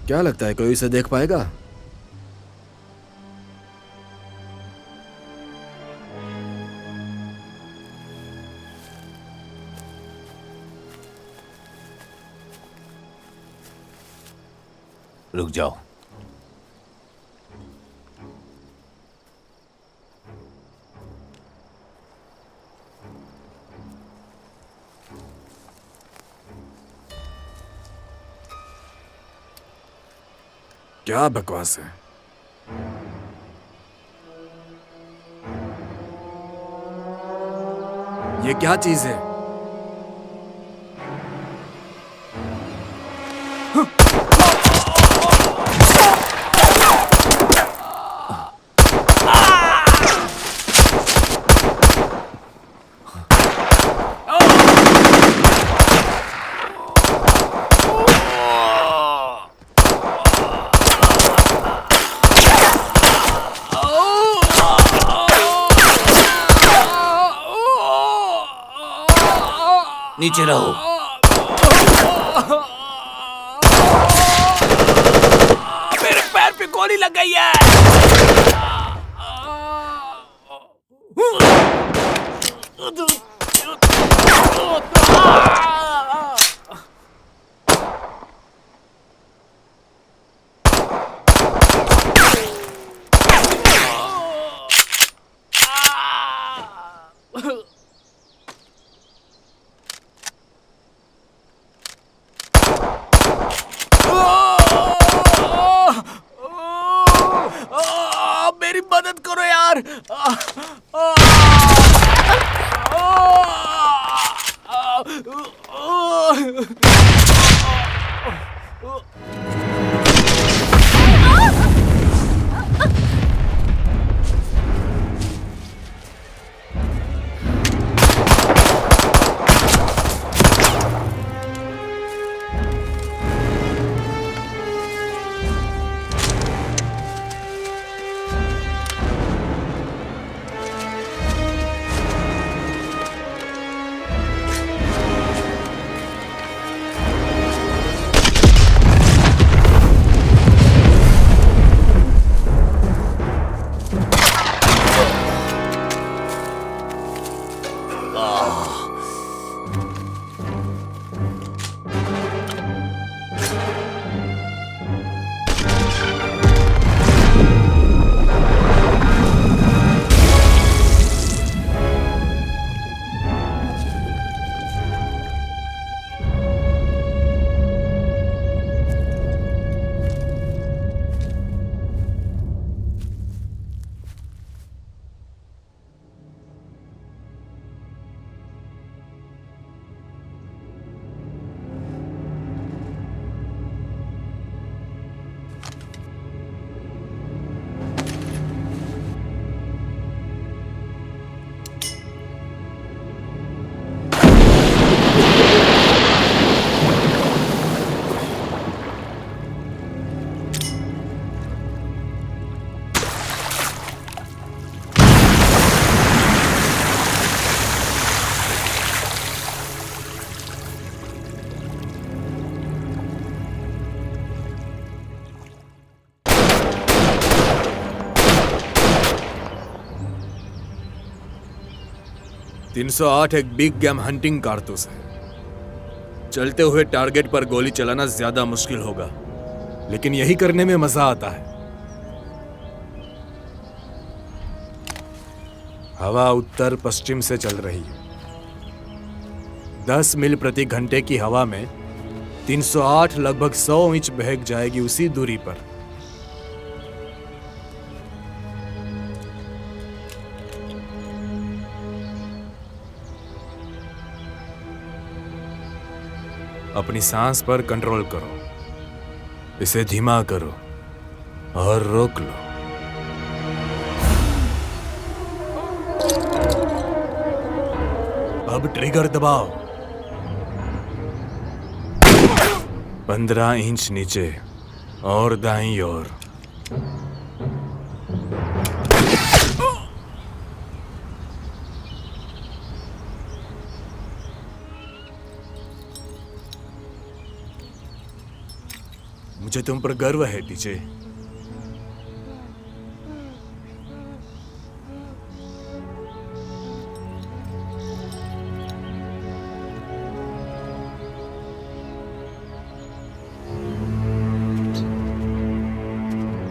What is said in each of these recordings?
क्या लगता है कोई इसे देख पाएगा? रुक जाओ। क्या बकवास है। ये क्या चीज है? नीचे रहो। मेरे पैर पे गोली लग गई है। मेरी मदद करो यार। .308 एक बिग गेम हंटिंग कारतूस है। चलते हुए टारगेट पर गोली चलाना ज्यादा मुश्किल होगा, लेकिन यही करने में मजा आता है। हवा उत्तर पश्चिम से चल रही है। 10 मील प्रति घंटे की हवा में 308 लगभग 100 इंच बहक जाएगी उसी दूरी पर। अपनी सांस पर कंट्रोल करो, इसे धीमा करो और रोक लो। अब ट्रिगर दबाओ। 15 इंच नीचे और दाईं ओर। मुझे तुम पर गर्व है टीजे।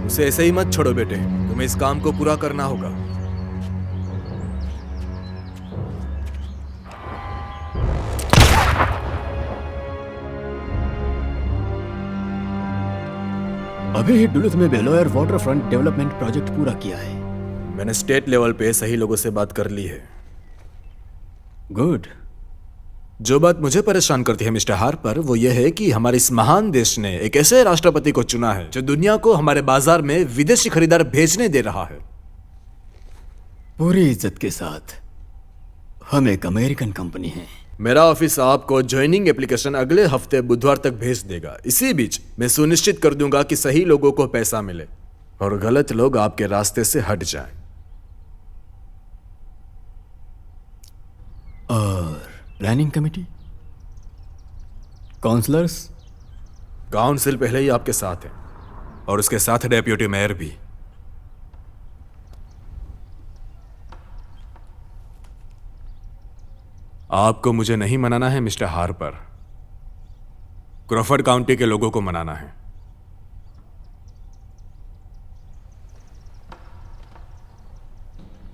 उसे ऐसे ही मत छोड़ो बेटे, तुम्हें इस काम को पूरा करना होगा। अभी ही डुलुथ में बेलोयर वाटर फ्रंट डेवलपमेंट प्रोजेक्ट पूरा किया है। मैंने स्टेट लेवल पे सही लोगों से बात कर ली है। गुड। जो बात मुझे परेशान करती है मिस्टर हार्पर, वो ये है कि हमारे इस महान देश ने एक ऐसे राष्ट्रपति को चुना है जो दुनिया को हमारे बाजार में विदेशी खरीदार भेजने दे रहा है। पूरी इज्जत के साथ, हम एक अमेरिकन कंपनी हैं। मेरा ऑफिस आपको ज्वाइनिंग एप्लीकेशन अगले हफ्ते बुधवार तक भेज देगा। इसी बीच मैं सुनिश्चित कर दूंगा कि सही लोगों को पैसा मिले और गलत लोग आपके रास्ते से हट जाएं। और प्लानिंग कमेटी, काउंसलर्स? काउंसिल पहले ही आपके साथ है और उसके साथ डेप्यूटी मेयर भी। आपको मुझे नहीं मनाना है मिस्टर हार्पर, क्रॉफर्ड काउंटी के लोगों को मनाना है।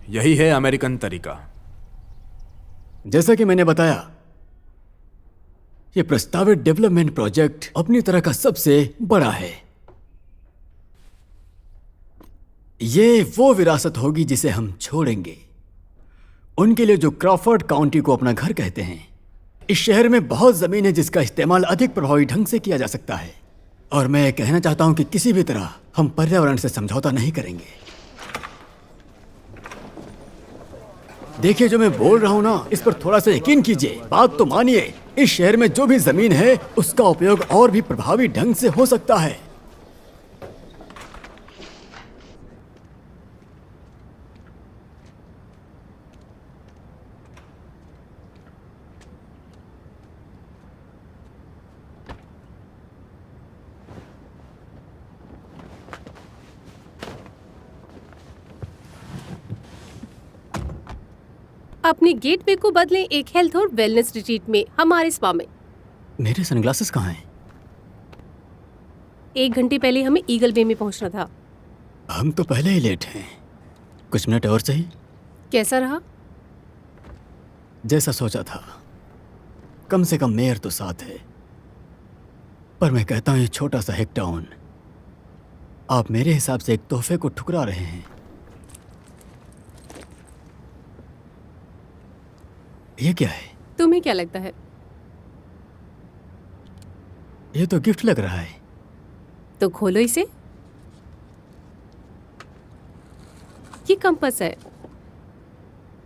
यही है अमेरिकन तरीका। जैसा कि मैंने बताया, यह प्रस्तावित डेवलपमेंट प्रोजेक्ट अपनी तरह का सबसे बड़ा है। यह वो विरासत होगी जिसे हम छोड़ेंगे उनके लिए जो क्रॉफर्ड काउंटी को अपना घर कहते हैं। इस शहर में बहुत जमीन है जिसका इस्तेमाल अधिक प्रभावी ढंग से किया जा सकता है, और मैं कहना चाहता हूं कि किसी भी तरह हम पर्यावरण से समझौता नहीं करेंगे। देखिए, जो मैं बोल रहा हूं ना, इस पर थोड़ा सा यकीन कीजिए। बात तो मानिए, इस शहर में जो भी जमीन है उसका उपयोग और भी प्रभावी ढंग से हो सकता है। अपने गेटवे को बदलें एक हेल्थ और वेलनेस रिट्रीट में हमारे स्पा में। मेरे सनग्लासेस कहाँ हैं? 1 घंटे पहले हमें ईगल वे में पहुंचना था। हम तो पहले ही लेट हैं। कुछ मिनट और सही। कैसा रहा? जैसा सोचा था। कम से कम मेयर तो साथ है, पर मैं कहता हूं ये छोटा सा हिक टाउन आप मेरे हिसाब से एक तोहफे को ठुकरा रहे हैं। ये क्या है? तुम्हें क्या लगता है? ये तो गिफ्ट लग रहा है। तो खोलो इसे। ये कंपास है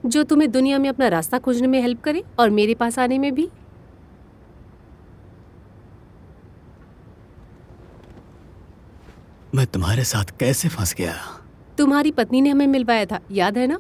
जो तुम्हें दुनिया में अपना रास्ता खोजने में हेल्प करे और मेरे पास आने में भी। मैं तुम्हारे साथ कैसे फंस गया? तुम्हारी पत्नी ने हमें मिलवाया था, याद है ना?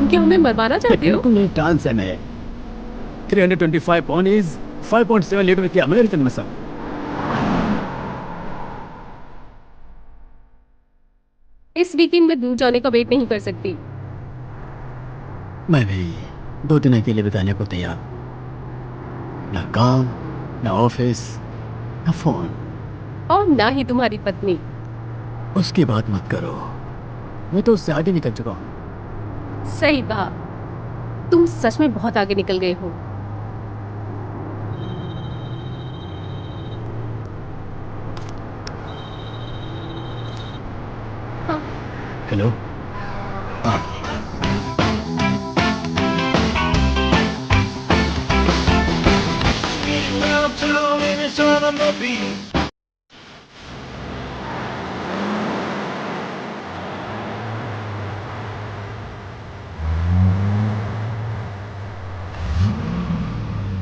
क्या हमें मरवाना चाहते हो? डांस है मैं 325 ponies, 5.7 लीटर की अमेरिकन मसल। इस वीकेंड में दूर जाने का वेट नहीं कर सकती। मैं भी 2 दिन के लिए बिताने को तैयार। ना काम, ना ऑफिस, ना फोन। और ना ही तुम्हारी पत्नी। उसकी बात मत करो, मैं तो उससे आगे निकल चुका हूँ। सही कहा, तुम सच में बहुत आगे निकल गए हो। हाँ। हेलो। हाँ।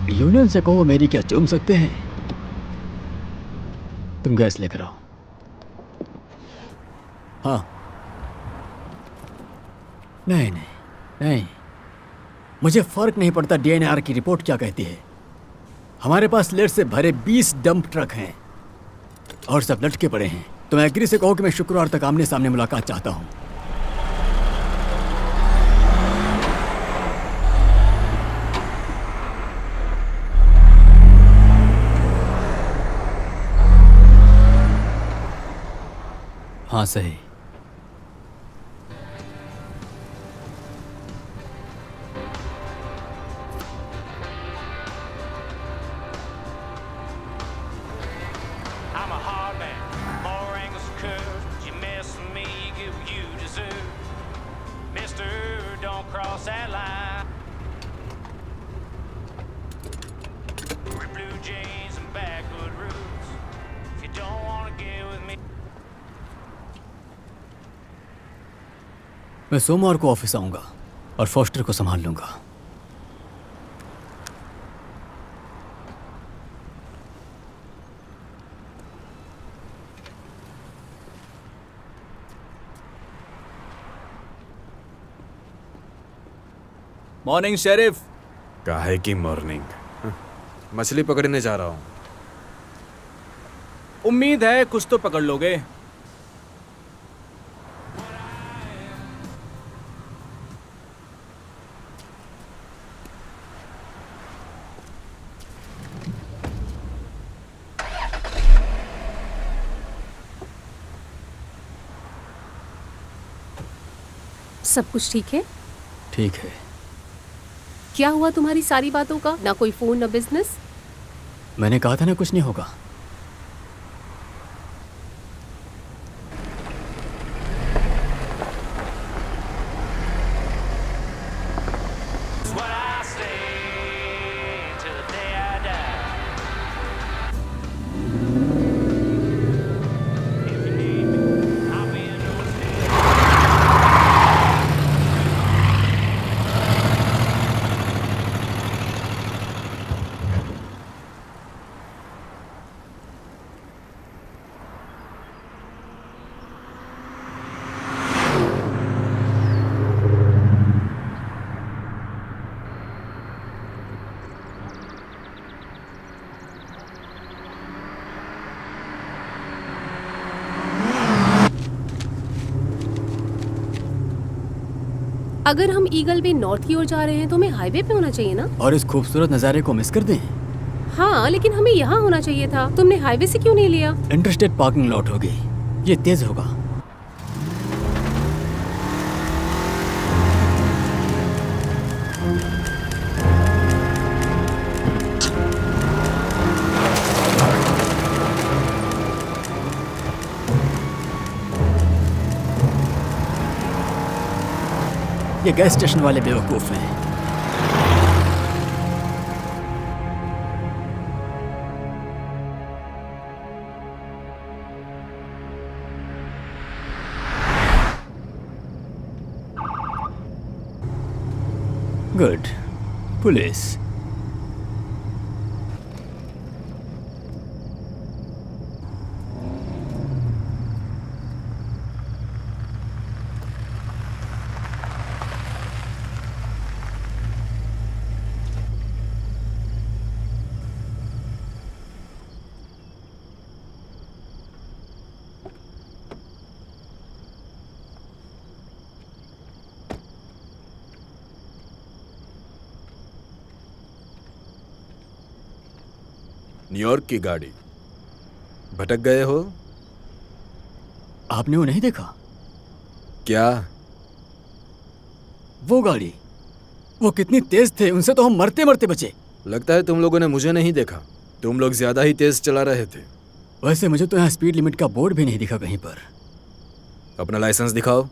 यूनियन से कहो मेरी क्या चूम सकते हैं? तुम गैस लेकर आओ। हाँ। नहीं नहीं नहीं, मुझे फर्क नहीं पड़ता डीएनआर की रिपोर्ट क्या कहती है। हमारे पास लेड से भरे 20 डंप ट्रक हैं और सब लटके पड़े हैं। तो मैं एग्री से कहो कि मैं शुक्रवार तक आमने सामने मुलाकात चाहता हूं। हाँ सही। I'm a hard man, more angles than curves. You mess with me, you get what you deserve. Mister, don't cross that line. We're blue jeans and backwood roots. If you don't wanna get with me. मैं सोमवार को office आऊंगा और foster को संभाल लूंगा। Morning sheriff. काहे की मॉर्निंग? मछली पकड़ने जा रहा हूँ। उम्मीद है कुछ तो पकड़ लोगे। सब कुछ ठीक है? ठीक है। क्या हुआ तुम्हारी सारी बातों का? ना कोई फोन ना बिजनेस। मैंने कहा था ना कुछ नहीं होगा। It's what I say till the day I die. If you need me, I'll be in those days. अगर हम ईगल वे नॉर्थ की ओर जा रहे हैं तो हमें हाईवे पे होना चाहिए ना? और इस खूबसूरत नज़ारे को मिस कर दें? हाँ, लेकिन हमें यहाँ होना चाहिए था। तुमने हाईवे से क्यों नहीं लिया? इंटरस्टेट पार्किंग लॉट होगी, ये तेज होगा। ये गैस स्टेशन वाले बेवकूफ हैं। Good, police. न्यूयॉर्क की गाड़ी। भटक गए हो? आपने वो नहीं देखा? क्या? वो गाड़ी, वो कितनी तेज थे, उनसे तो हम मरते मरते बचे। लगता है तुम लोगों ने मुझे नहीं देखा। तुम लोग ज्यादा ही तेज चला रहे थे। वैसे मुझे तो यहाँ स्पीड लिमिट का बोर्ड भी नहीं दिखा कहीं पर। अपना लाइसेंस दिखाओ।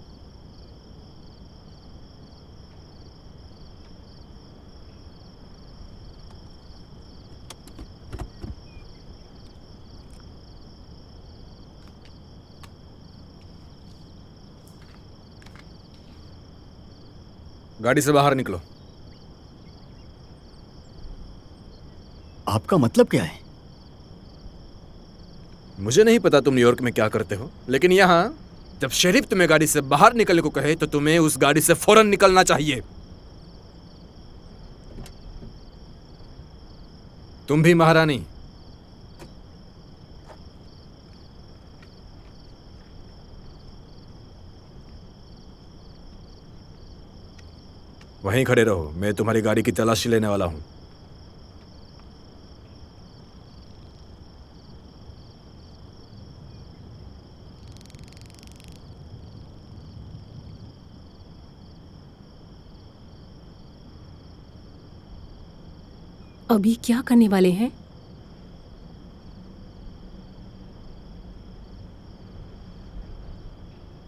गाड़ी से बाहर निकलो। आपका मतलब क्या है? मुझे नहीं पता तुम न्यूयॉर्क में क्या करते हो, लेकिन यहाँ जब शेरिफ तुम्हें गाड़ी से बाहर निकलने को कहे तो तुम्हें उस गाड़ी से फौरन निकलना चाहिए। तुम भी महारानी। वहीं खड़े रहो, मैं तुम्हारी गाड़ी की तलाशी लेने वाला हूं। अभी क्या करने वाले हैं?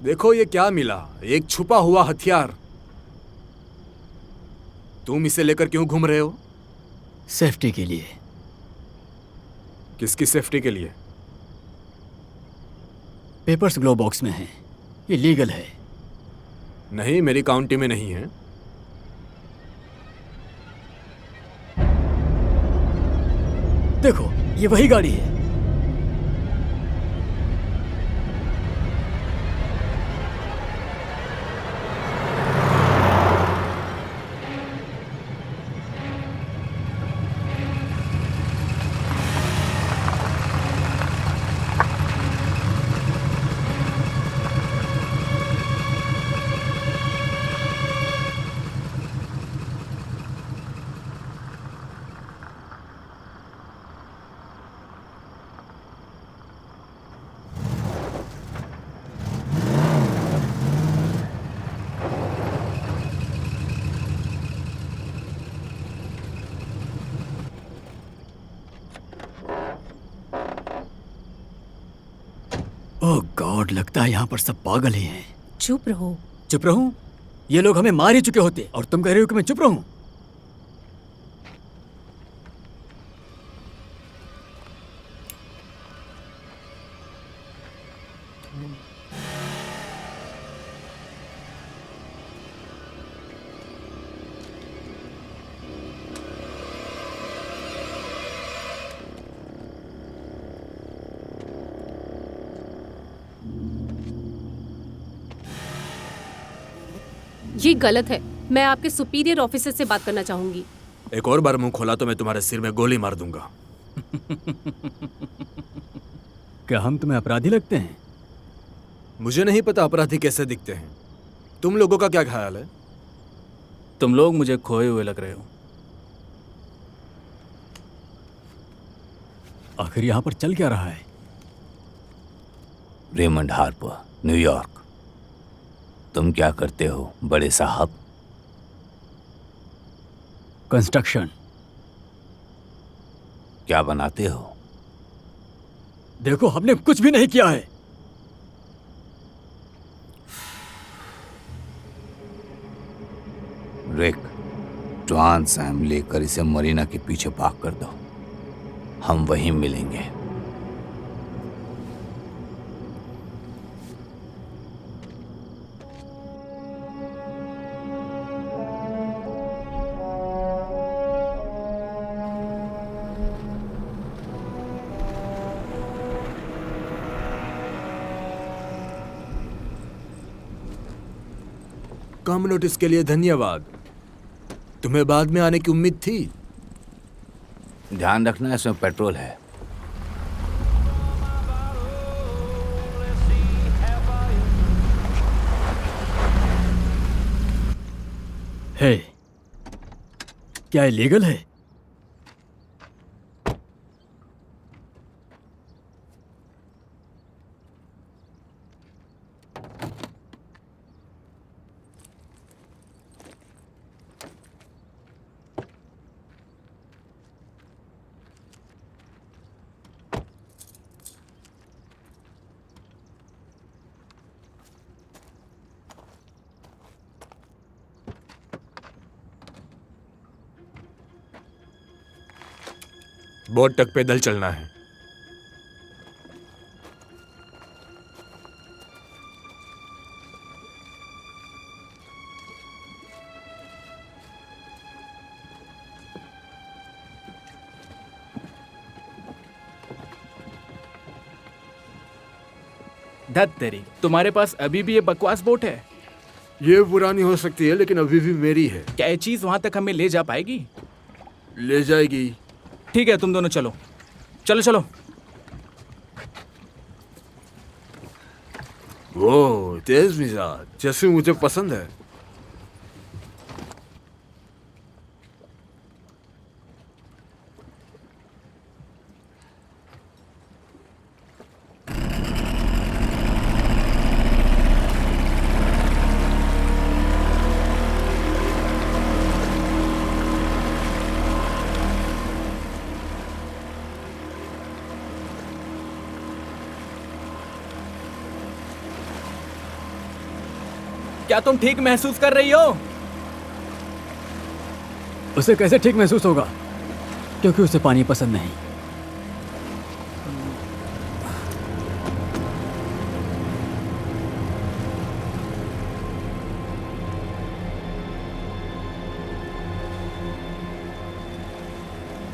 देखो ये क्या मिला, एक छुपा हुआ हथियार। तुम इसे लेकर क्यों घूम रहे हो? सेफ्टी के लिए। किसकी सेफ्टी के लिए? पेपर्स ग्लो बॉक्स में हैं। ये लीगल है। नहीं, मेरी काउंटी में नहीं है। देखो, ये वही गाड़ी है। ओह गॉड, लगता है यहाँ पर सब पागल ही हैं। चुप रहो। चुप रहूं? ये लोग हमें मार ही चुके होते और तुम कह रहे हो कि मैं चुप रहूं? ये गलत है। मैं आपके सुपीरियर ऑफिसर से बात करना चाहूंगी। एक और बार मुंह खोला तो मैं तुम्हारे सिर में गोली मार दूंगा। क्या हम तुम्हें अपराधी लगते हैं? मुझे नहीं पता अपराधी कैसे दिखते हैं। तुम लोगों का क्या ख्याल है? तुम लोग मुझे खोए हुए लग रहे हो। आखिर यहाँ पर चल क्या रहा है? Raymond Harper, New York. तुम क्या करते हो बड़े साहब? कंस्ट्रक्शन। क्या बनाते हो? देखो, हमने कुछ भी नहीं किया है। रिक, ट्रांस सैम लेकर इसे मरीना के पीछे पार्क कर दो। हम वहीं मिलेंगे। कम नोटिस के लिए धन्यवाद। तुम्हें बाद में आने की उम्मीद थी। ध्यान रखना, इसमें पेट्रोल है। है क्या ये लीगल है? बोर्ड तक पैदल चलना है। धत तेरी, तुम्हारे पास अभी भी ये बकवास बोट है? ये पुरानी हो सकती है लेकिन अभी भी मेरी है। क्या ये चीज वहां तक हमें ले जा पाएगी? ले जाएगी। ठीक है, तुम दोनों चलो चलो चलो। वो तेज मिजाज जैसे मुझे पसंद है। क्या तुम ठीक महसूस कर रही हो? उसे कैसे ठीक महसूस होगा, क्योंकि उसे पानी पसंद नहीं।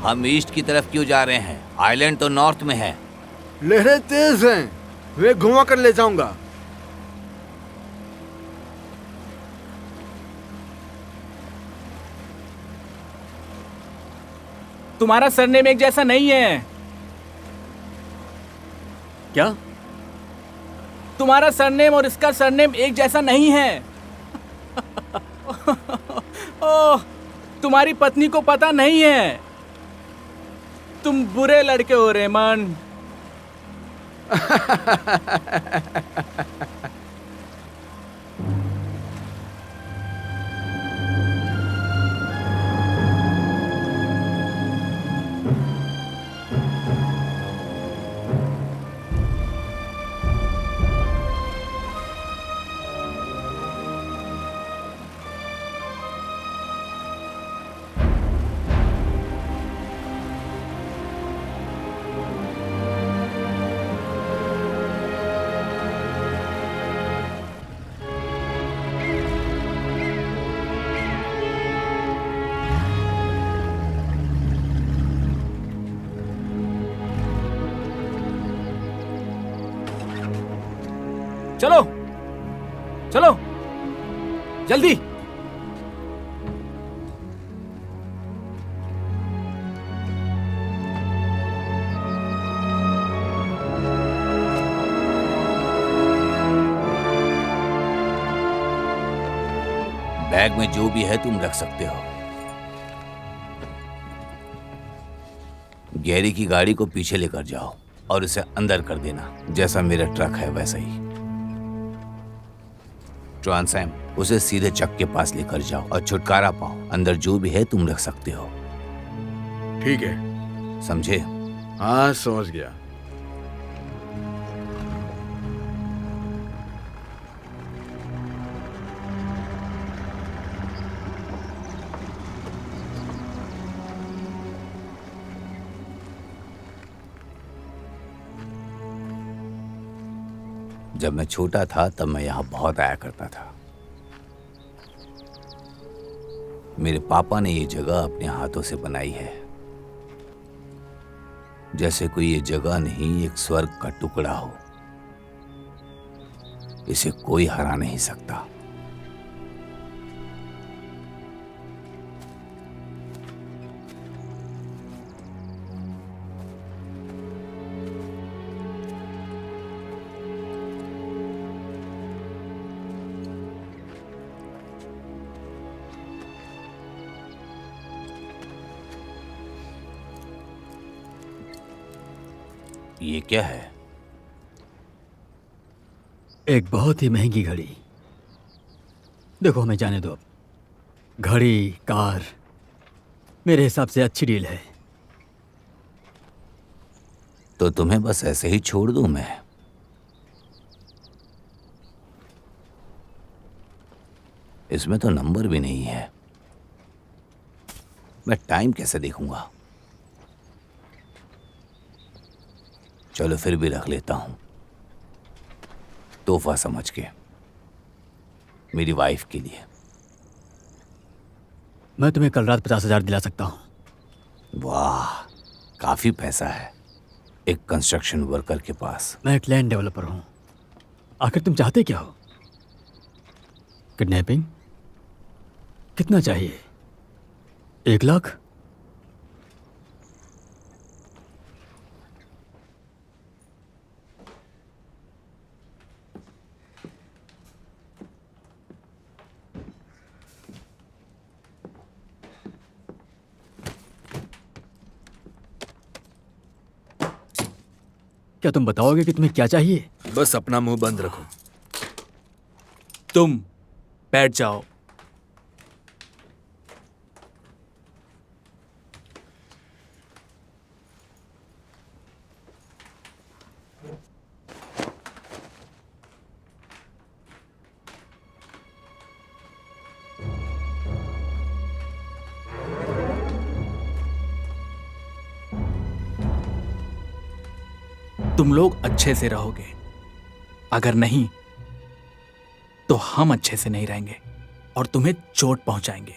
हम ईस्ट की तरफ क्यों जा रहे हैं? आइलैंड तो नॉर्थ में है। लहरें तेज हैं, वे घुमा कर ले जाऊंगा। तुम्हारा सरनेम एक जैसा नहीं है। क्या? तुम्हारा सरनेम और इसका सरनेम एक जैसा नहीं है। ओह, तुम्हारी पत्नी को पता नहीं है। तुम बुरे लड़के हो रेमन। चलो चलो जल्दी। बैग में जो भी है तुम रख सकते हो। गैरी की गाड़ी को पीछे लेकर जाओ और उसे अंदर कर देना, जैसा मेरा ट्रक है वैसा ही। ट्रांसैम, उसे सीधे चक के पास लेकर जाओ और छुटकारा पाओ। अंदर जो भी है तुम रख सकते हो। ठीक है। समझे? हाँ, समझ गया। जब मैं छोटा था तब मैं यहाँ बहुत आया करता था। मेरे पापा ने ये जगह अपने हाथों से बनाई है। जैसे कोई ये जगह नहीं, एक स्वर्ग का टुकड़ा हो। इसे कोई हरा नहीं सकता। ये क्या है? एक बहुत ही महंगी घड़ी। देखो, हमें जाने दो। घड़ी, कार, मेरे हिसाब से अच्छी डील है। तो तुम्हें बस ऐसे ही छोड़ दूं मैं? इसमें तो नंबर भी नहीं है। मैं टाइम कैसे देखूंगा? चलो फिर भी रख लेता हूं, तोहफा समझ के, मेरी वाइफ के लिए। मैं तुम्हें कल रात 50,000 दिला सकता हूं। वाह, काफी पैसा है एक कंस्ट्रक्शन वर्कर के पास। मैं एक लैंड डेवलपर हूं। आखिर तुम चाहते क्या हो? किडनैपिंग? कितना चाहिए? 1 लाख? क्या तुम बताओगे कि तुम्हें क्या चाहिए? बस अपना मुंह बंद रखो। तुम बैठ जाओ। तुम लोग अच्छे से रहोगे, अगर नहीं तो हम अच्छे से नहीं रहेंगे और तुम्हें चोट पहुंचाएंगे।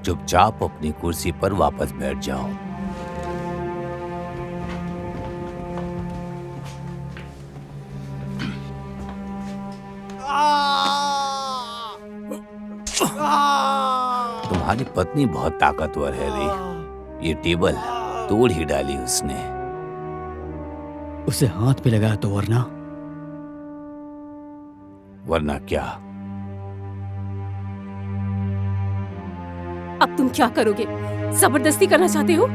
चुपचाप अपनी कुर्सी पर वापस बैठ जाओ। तुम्हारी पत्नी बहुत ताकतवर है री। ये टेबल तोड़ ही डाली उसने। उसे हाथ पे लगाया तो वरना? वरना क्या? अब तुम क्या करोगे? जबरदस्ती करना चाहते हो?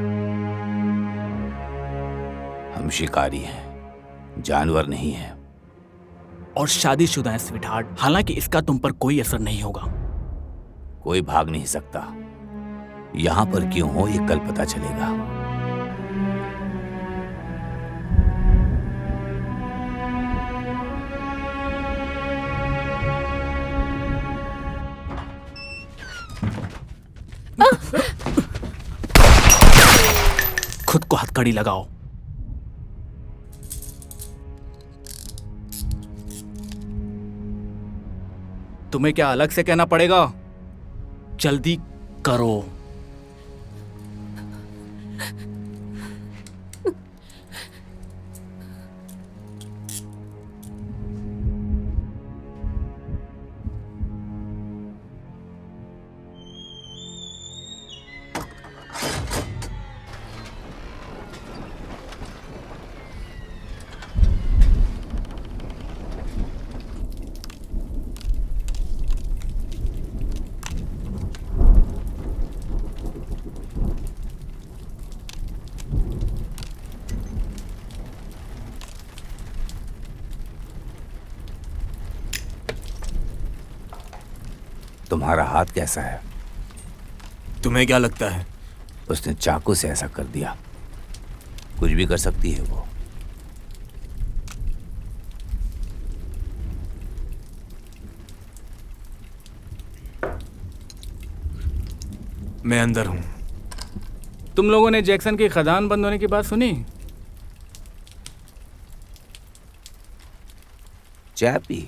हम शिकारी हैं, जानवर नहीं हैं। और शादीशुदा है स्वीटहार्ट, हालांकि इसका तुम पर कोई असर नहीं होगा। कोई भाग नहीं सकता। यहां पर क्यों हो ये कल पता चलेगा। खुद को हथकड़ी लगाओ। तुम्हें क्या अलग से कहना पड़ेगा? जल्दी करो। तुम्हारा हाथ कैसा है? तुम्हें क्या लगता है? उसने चाकू से ऐसा कर दिया। कुछ भी कर सकती है वो। मैं अंदर हूं। तुम लोगों ने जैक्सन की खदान बंद होने की बात सुनी? चैपी?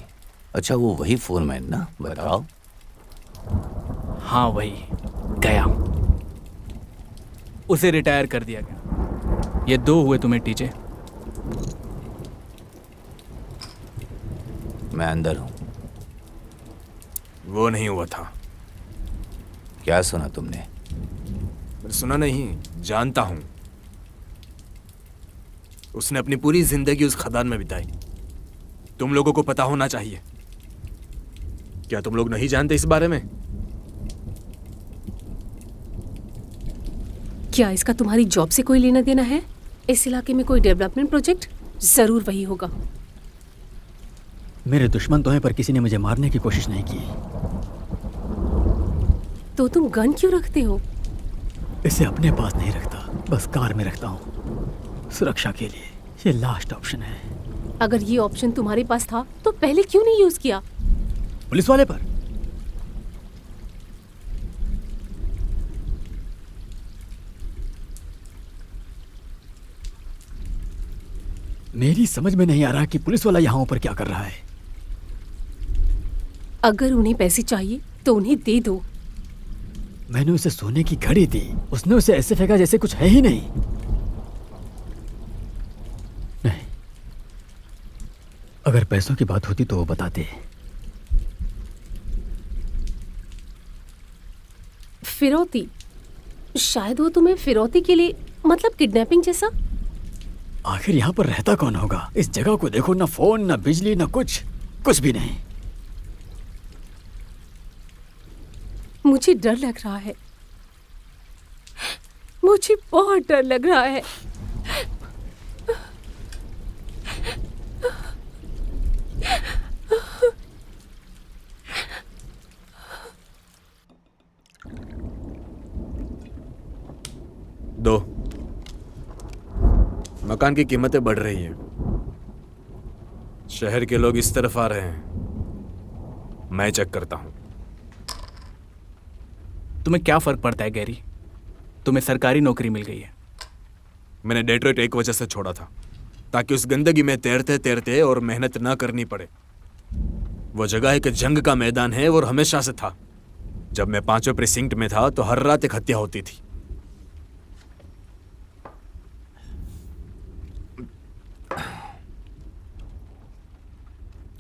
अच्छा, वो वही फोरमैन ना? बताओ। हाँ वही गया। उसे रिटायर कर दिया गया। ये 2 हुए तुम्हें टीचे। मैं अंदर हूं। वो नहीं हुआ था। क्या सुना तुमने? सुना नहीं, जानता हूं। उसने अपनी पूरी जिंदगी उस खदान में बिताई। तुम लोगों को पता होना चाहिए। क्या तुम लोग नहीं जानते इस बारे में? क्या इसका तुम्हारी जॉब से कोई लेना देना है? इस इलाके में कोई डेवलपमेंट प्रोजेक्ट जरूर वही होगा। मेरे दुश्मन तो हैं, पर किसी ने मुझे मारने की कोशिश नहीं की। तो तुम गन क्यों रखते हो? इसे अपने पास नहीं रखता, बस कार में रखता हूँ, सुरक्षा के लिए। ये लास्ट ऑप्शन है। अगर ये ऑप्शन तुम्हारे पास था तो पहले क्यों नहीं यूज किया? पुलिस वाले पर? मेरी समझ में नहीं आ रहा कि पुलिस वाला यहाँ ऊपर क्या कर रहा है। अगर उन्हें पैसे चाहिए तो उन्हें दे दो। मैंने उसे सोने की घड़ी दी, उसने उसे ऐसे फेंका जैसे कुछ है ही नहीं। नहीं, अगर पैसों की बात होती तो वो बताते। फिरौती? शायद वो तुम्हें फिरौती के लिए, मतलब किडनैपिंग जैसा। आखिर यहाँ पर रहता कौन होगा? इस जगह को देखो, ना फोन, ना बिजली, ना कुछ भी नहीं। मुझे डर लग रहा है, मुझे बहुत डर लग रहा है। दो। मकान की कीमतें बढ़ रही हैं। शहर के लोग इस तरफ आ रहे हैं। मैं चेक करता हूं। तुम्हें क्या फर्क पड़ता है गैरी? तुम्हें सरकारी नौकरी मिल गई है। मैंने डेट्रॉइट एक वजह से छोड़ा था, ताकि उस गंदगी में तैरते तैरते और मेहनत ना करनी पड़े। वो जगह एक जंग का मैदान है और हमेशा से था। जब मैं 5वें प्रीसिंक्ट में था तो हर रात एक हत्या होती थी।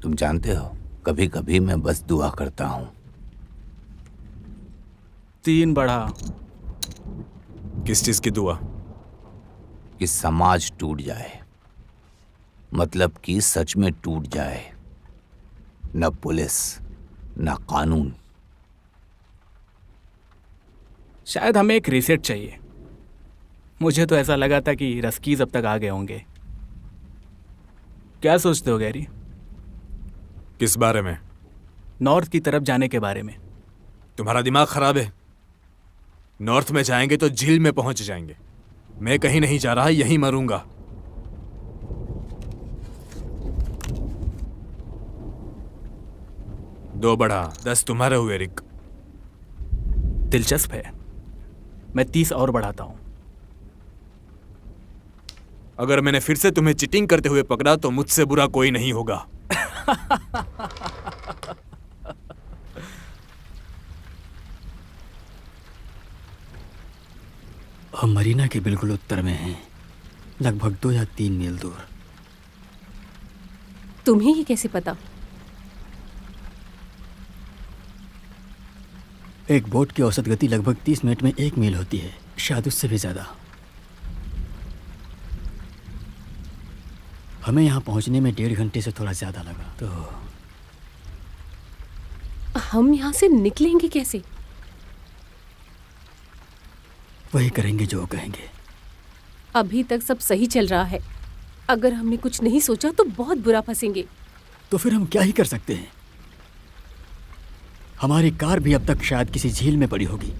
तुम जानते हो, कभी कभी मैं बस दुआ करता हूं 3 बढ़ा। किस चीज की दुआ? कि समाज टूट जाए, मतलब कि सच में टूट जाए। न पुलिस, न कानून। शायद हमें एक रीसेट चाहिए। मुझे तो ऐसा लगा था कि रस्कीज अब तक आ गए होंगे। क्या सोचते हो गैरी? किस बारे में? नॉर्थ की तरफ जाने के बारे में। तुम्हारा दिमाग खराब है। नॉर्थ में जाएंगे तो झील में पहुंच जाएंगे। मैं कहीं नहीं जा रहा, यहीं मरूंगा। दो बढ़ा 10 तुम्हारे हुए रिक। दिलचस्प है, मैं 30 और बढ़ाता हूं। अगर मैंने फिर से तुम्हें चीटिंग करते हुए पकड़ा तो मुझसे बुरा कोई नहीं होगा। हम मरीना के बिल्कुल उत्तर में हैं, लगभग 2 या 3 मील दूर। तुम्हें ये कैसे पता? एक बोट की औसत गति लगभग 30 मिनट में 1 मील होती है, शायद उससे भी ज्यादा। हमें यहाँ पहुँचने में 1.5 घंटे से थोड़ा ज्यादा लगा। तो हम यहाँ से निकलेंगे कैसे? वही करेंगे जो वो कहेंगे। अभी तक सब सही चल रहा है। अगर हमने कुछ नहीं सोचा तो बहुत बुरा फंसेंगे। तो फिर हम क्या ही कर सकते हैं? हमारी कार भी अब तक शायद किसी झील में पड़ी होगी।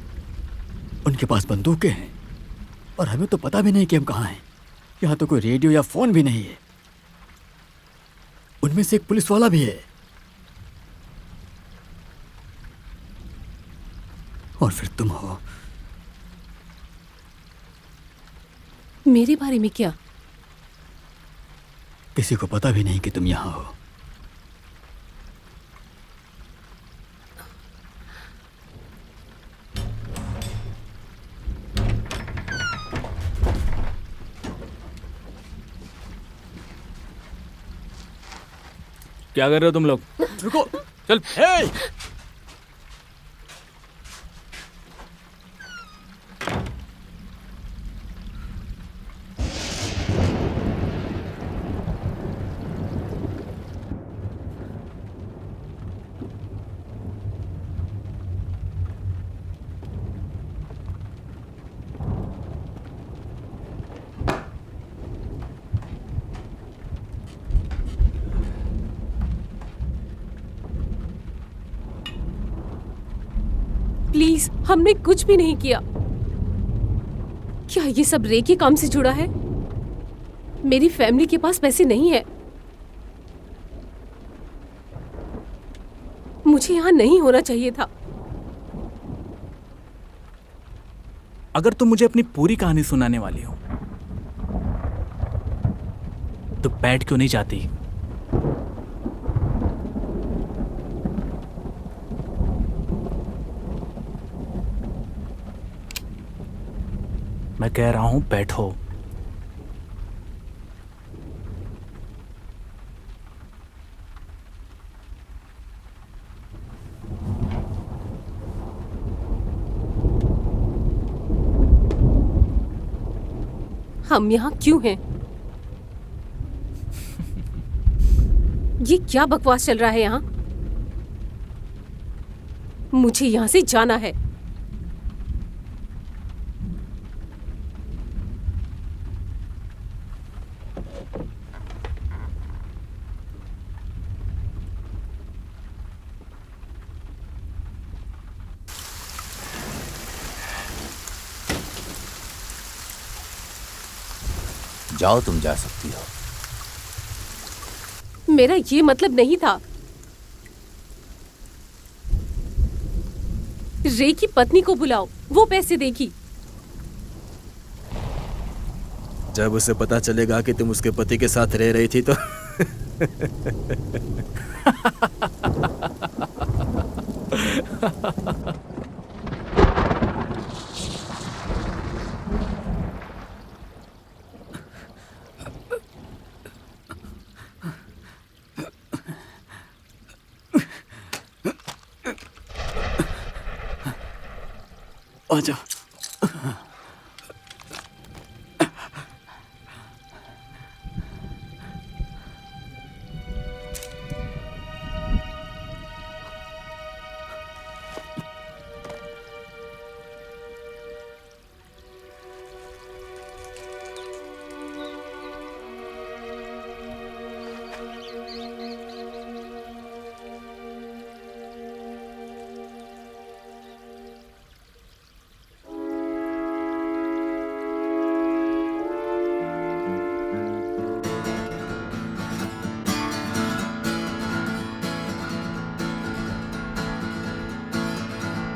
उनके पास बंदूकें हैं और हमें तो पता भी नहीं कि हम कहाँ हैं। यहाँ तो कोई रेडियो या फोन भी नहीं है। उनमें से एक पुलिस वाला भी है। और फिर तुम हो। मेरे बारे में क्या? किसी को पता भी नहीं कि तुम यहाँ हो। क्या कर रहे हो तुम लोग? रुको, चल। हे! प्लीज, हमने कुछ भी नहीं किया। क्या ये सब रे के काम से जुड़ा है? मेरी फैमिली के पास पैसे नहीं है। मुझे यहाँ नहीं होना चाहिए था। अगर तुम मुझे अपनी पूरी कहानी सुनाने वाली हो तो बैठ क्यों नहीं जाती? मैं कह रहा हूं बैठो। हम यहाँ क्यों हैं? ये क्या बकवास चल रहा है यहाँ? मुझे यहाँ से जाना है। जाओ, तुम जा सकती हो। मेरा ये मतलब नहीं था। रे की पत्नी को बुलाओ, वो पैसे देगी। जब उसे पता चलेगा कि तुम उसके पति के साथ रह रही थी तो आजा।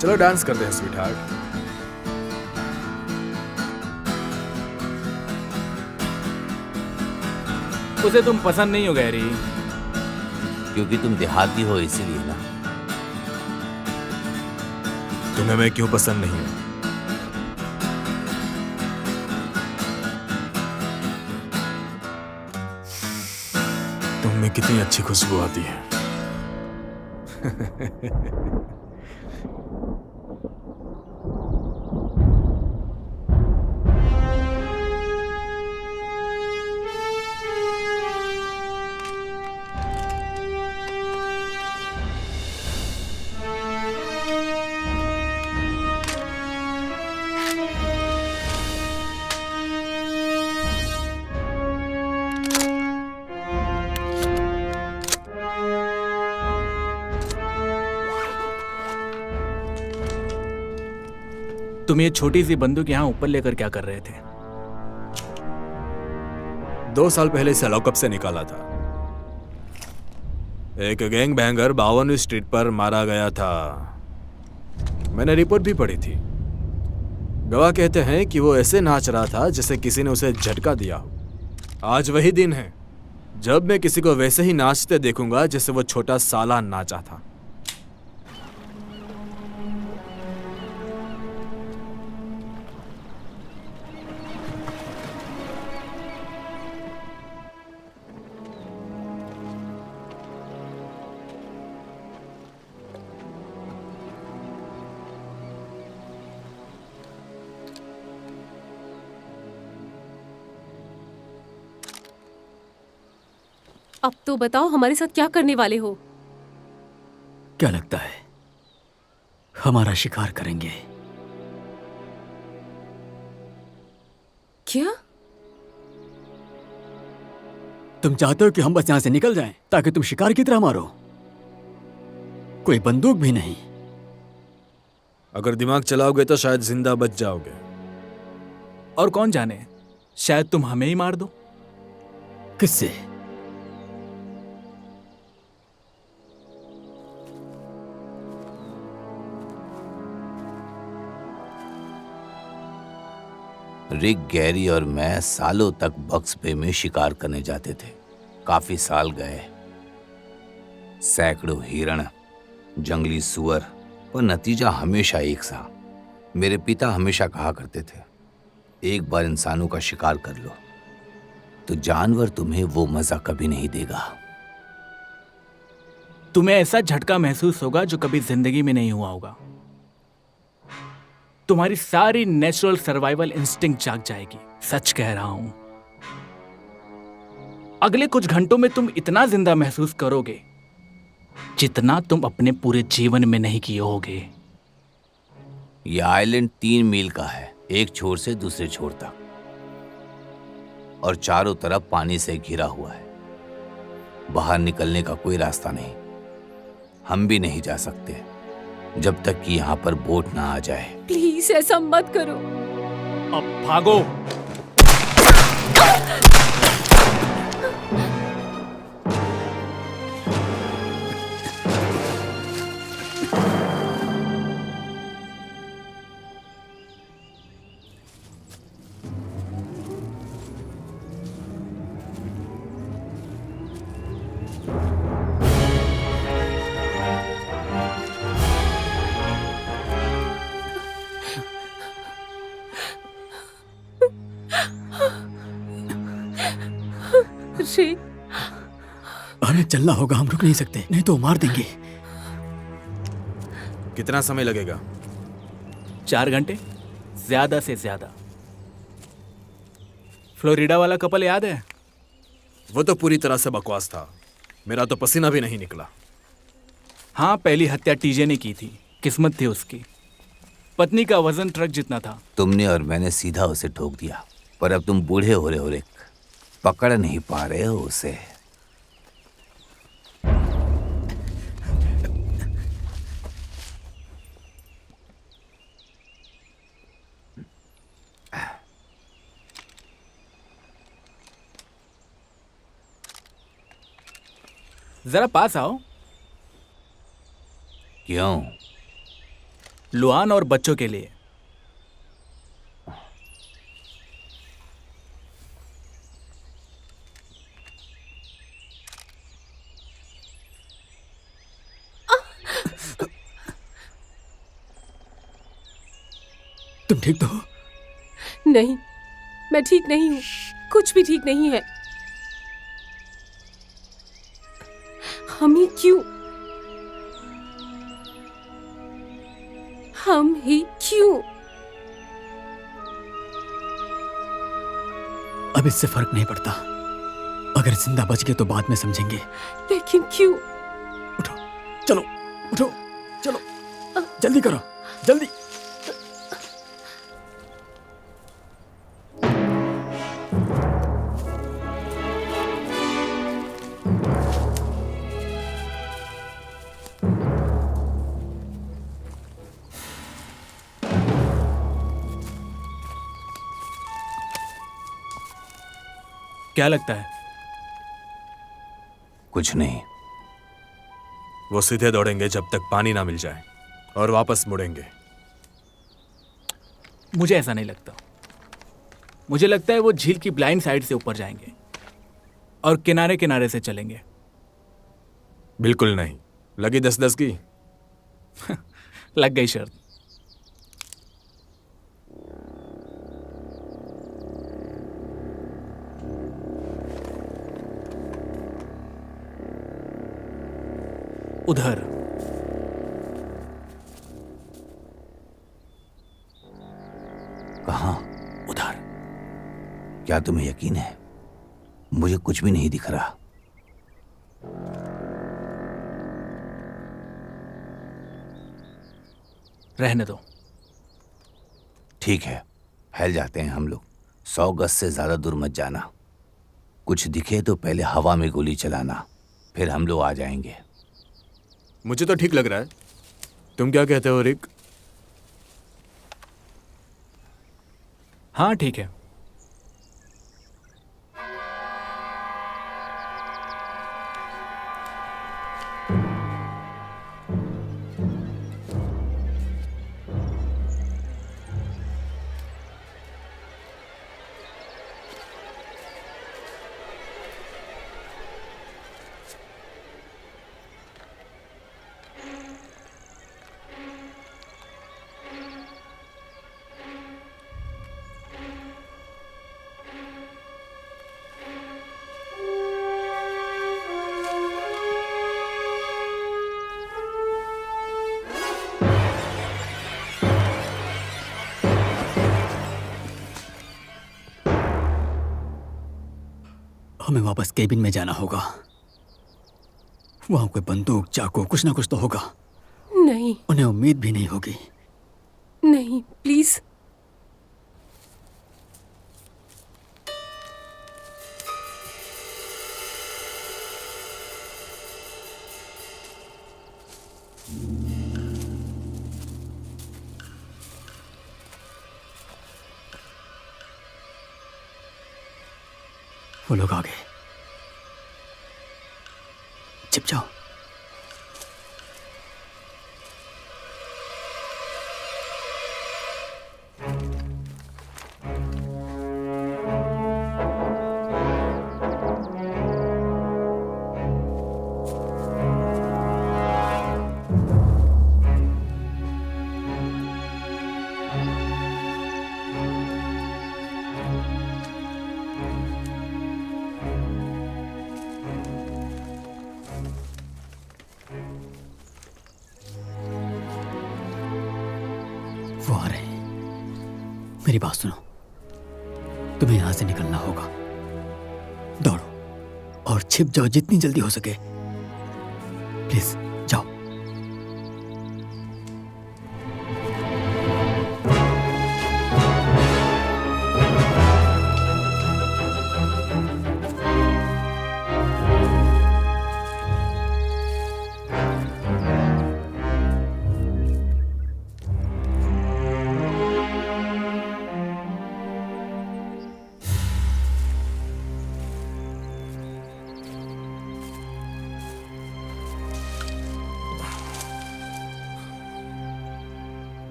चलो डांस करते हैं स्वीट हार्ट। उसे तुम पसंद नहीं हो गैरी। क्योंकि तुम देहाती हो इसीलिए ना। तुम्हें मैं क्यों पसंद नहीं हूं? तुम में कितनी अच्छी खुशबू आती है। तुम ये छोटी सी बंदूक यहाँ ऊपर लेकर क्या कर रहे थे? 2 साल पहले इसे लॉकअप से निकाला था। एक गैंग बैंगर 52वीं स्ट्रीट पर मारा गया था। मैंने रिपोर्ट भी पढ़ी थी। गवाह कहते हैं कि वो ऐसे नाच रहा था जैसे किसी ने उसे झटका दिया हो। आज वही दिन है जब मैं किसी को वैसे ही नाचते देखूंगा जैसे वो छोटा साला नाचा था। अब तो बताओ हमारे साथ क्या करने वाले हो? क्या लगता है हमारा शिकार करेंगे? क्या? तुम चाहते हो कि हम बस यहां से निकल जाएं ताकि तुम शिकार की तरह मारो? कोई बंदूक भी नहीं। अगर दिमाग चलाओगे तो शायद जिंदा बच जाओगे। और कौन जाने, शायद तुम हमें ही मार दो। किससे? रिक, गैरी और मैं सालों तक बक्स बे में शिकार करने जाते थे। काफी साल गए, सैकड़ों हिरण, जंगली सुअर, पर नतीजा हमेशा एक सा। मेरे पिता हमेशा कहा करते थे, एक बार इंसानों का शिकार कर लो तो जानवर तुम्हें वो मजा कभी नहीं देगा। तुम्हें ऐसा झटका महसूस होगा जो कभी जिंदगी में नहीं हुआ होगा। तुम्हारी सारी नेचुरल सर्वाइवल इंस्टिंक्ट जाग जाएगी। सच कह रहा हूं। अगले कुछ घंटों में तुम इतना जिंदा महसूस करोगे जितना तुम अपने पूरे जीवन में नहीं किए होगे। यह आइलैंड 3 मील का है, एक छोर से दूसरे छोर तक, और चारों तरफ पानी से घिरा हुआ है। बाहर निकलने का कोई रास्ता नहीं। हम भी नहीं जा सकते जब तक कि यहाँ पर बोट ना आ जाए। प्लीज ऐसा मत करो। अब भागो। रिक, हमें चलना होगा, हम रुक नहीं सकते, नहीं तो वो मार देंगे। कितना समय लगेगा? 4 घंटे, ज्यादा से ज्यादा। फ्लोरिडा वाला कपल याद है? वो तो पूरी तरह से बकवास था। मेरा तो पसीना भी नहीं निकला। हाँ, पहली हत्या टीजे ने की थी। किस्मत थी उसकी। पत्नी का वजन ट्रक जितना था। तुमने और मैंने सीधा उसे ठोक दिया, पर अब तुम बूढ़े हो रहे हो रिक, पकड़ नहीं पा रहे हो उसे। जरा पास आओ। क्यों? लुआन और बच्चों के लिए। तुम ठीक तो हो? नहीं, मैं ठीक नहीं हूँ। कुछ भी ठीक नहीं है। हम ही क्यों? हम ही क्यों? अब इससे फर्क नहीं पड़ता। अगर जिंदा बच गए तो बाद में समझेंगे। लेकिन क्यों? उठो, चलो, उठो, चलो, जल्दी करो, जल्दी। क्या लगता है? कुछ नहीं। वो सीधे दौड़ेंगे जब तक पानी ना मिल जाए, और वापस मुड़ेंगे। मुझे ऐसा नहीं लगता। मुझे लगता है वो झील की ब्लाइंड साइड से ऊपर जाएंगे और किनारे किनारे से चलेंगे। बिल्कुल नहीं। लगी 10-10 की। लग गई शर्त। उधर। कहाँ? उधर। क्या तुम्हें यकीन है? मुझे कुछ भी नहीं दिख रहा। रहने दो। ठीक है, फैल जाते हैं हम लोग। 100 गज से ज्यादा दूर मत जाना। कुछ दिखे तो पहले हवा में गोली चलाना, फिर हम लोग आ जाएंगे। मुझे तो ठीक लग रहा है। तुम क्या कहते हो रिक? हाँ, ठीक है। हमें वापस केबिन में जाना होगा। वहां कोई बंदूक, चाकू, कुछ ना कुछ तो होगा। नहीं उन्हें उम्मीद भी नहीं होगी। नहीं, प्लीज। वो लोग आ गए। छिप जाओ। वो आ रहे हैं। मेरी बात सुनो, तुम्हें यहां से निकलना होगा। दौड़ो और छिप जाओ जितनी जल्दी हो सके। प्लीज जाओ।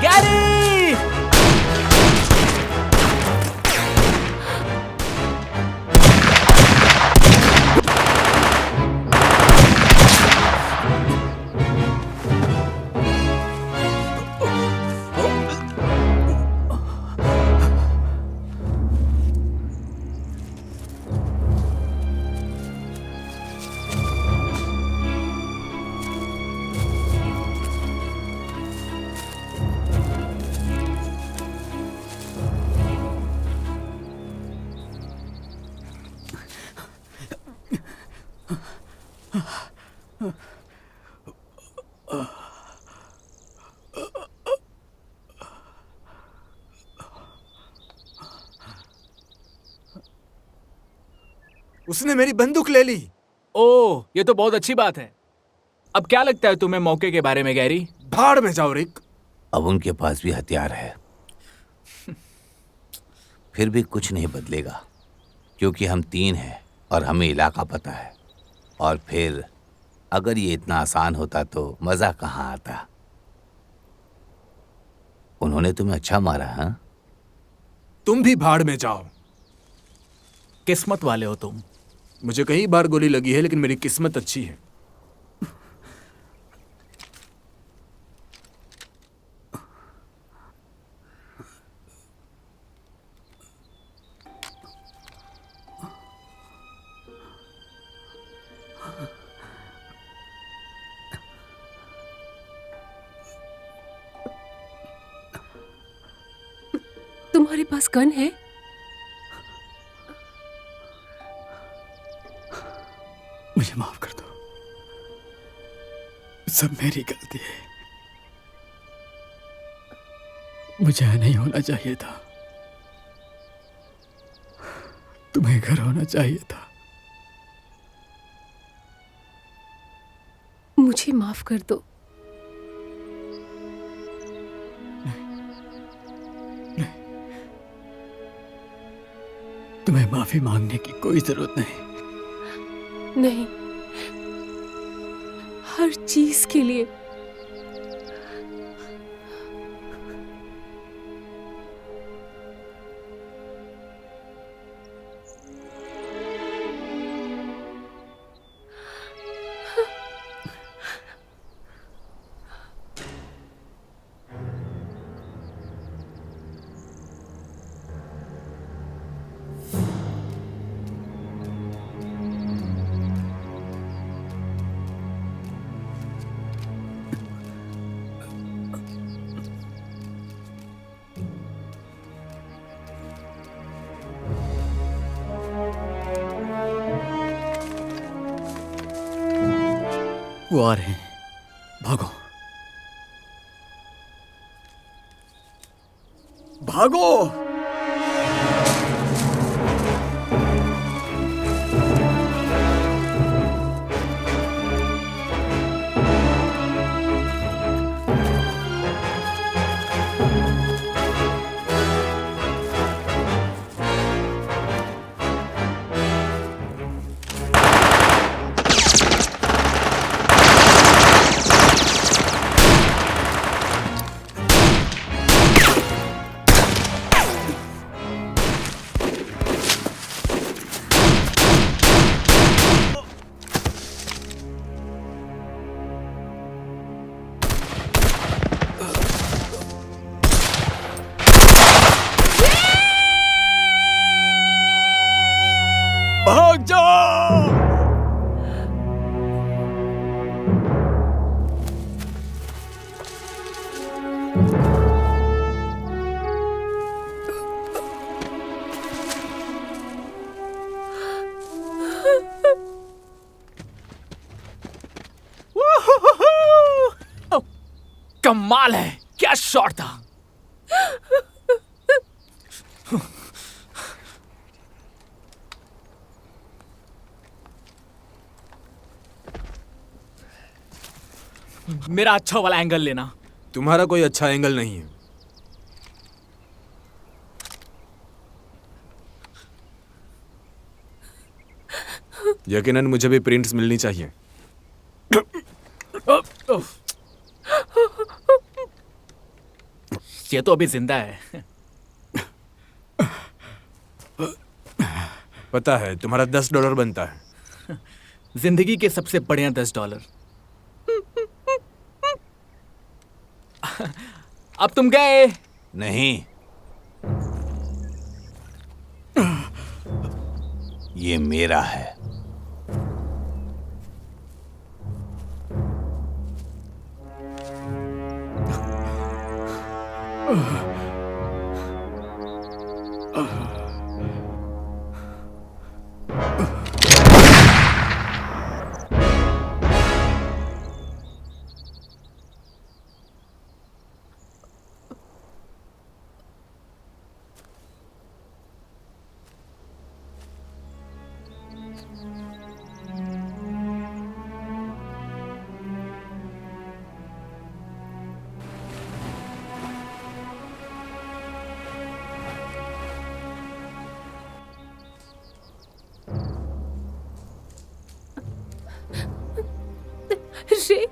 गैरी! उसने मेरी बंदूक ले ली। ओह, ये तो बहुत अच्छी बात है। अब क्या लगता है तुम्हें मौके के बारे में, गैरी? भाड़ में जाओ रिक। अब उनके पास भी हथियार है, फिर भी कुछ नहीं बदलेगा, क्योंकि हम 3 हैं और हमें इलाका पता है। और फिर अगर ये इतना आसान होता तो मजा कहाँ आता। उन्होंने तुम्हें अच्छा मारा, हाँ? तुम भी भाड़ में जाओ। किस्मत वाले हो तुम। मुझे कई बार गोली लगी है, लेकिन मेरी किस्मत अच्छी है। तुम्हारे पास गन है? मुझे माफ कर दो, सब मेरी गलती है। मुझे नहीं होना चाहिए था। तुम्हें घर होना चाहिए था। माफ कर दो। तुम्हें माफी मांगने की कोई जरूरत नहीं। नहीं, हर चीज के लिए। वो आ रहे हैं, भागो भागो। भाग जाओ। कमाल है, क्या शॉट था। मेरा अच्छा वाला एंगल लेना। तुम्हारा कोई अच्छा एंगल नहीं है। यकीनन मुझे भी प्रिंट्स मिलनी चाहिए। ये तो अभी जिंदा है। पता है, तुम्हारा $10 बनता है। जिंदगी के सबसे बढ़िया $10। अब तुम गए। नहीं, ये मेरा है। रे,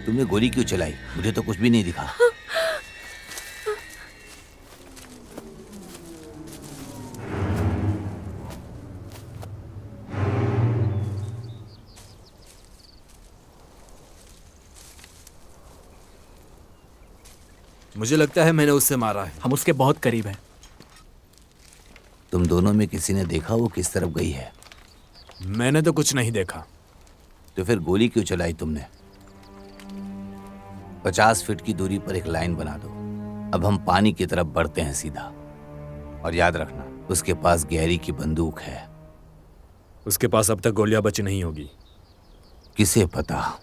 तुमने गोली क्यों चलाई? मुझे तो कुछ भी नहीं दिखा। मुझे लगता है मैंने उससे मारा है। हम उसके बहुत करीब हैं। तुम दोनों में किसी ने देखा वो किस तरफ गई है? मैंने तो कुछ नहीं देखा। तो फिर गोली क्यों चलाई तुमने? 50 फीट की दूरी पर एक लाइन बना दो। अब हम पानी की तरफ बढ़ते हैं सीधा। और याद रखना, उसके पास गैरी की बंदूक है। उसके पास अब तक गोलियां बची नहीं होगी। किसे पता?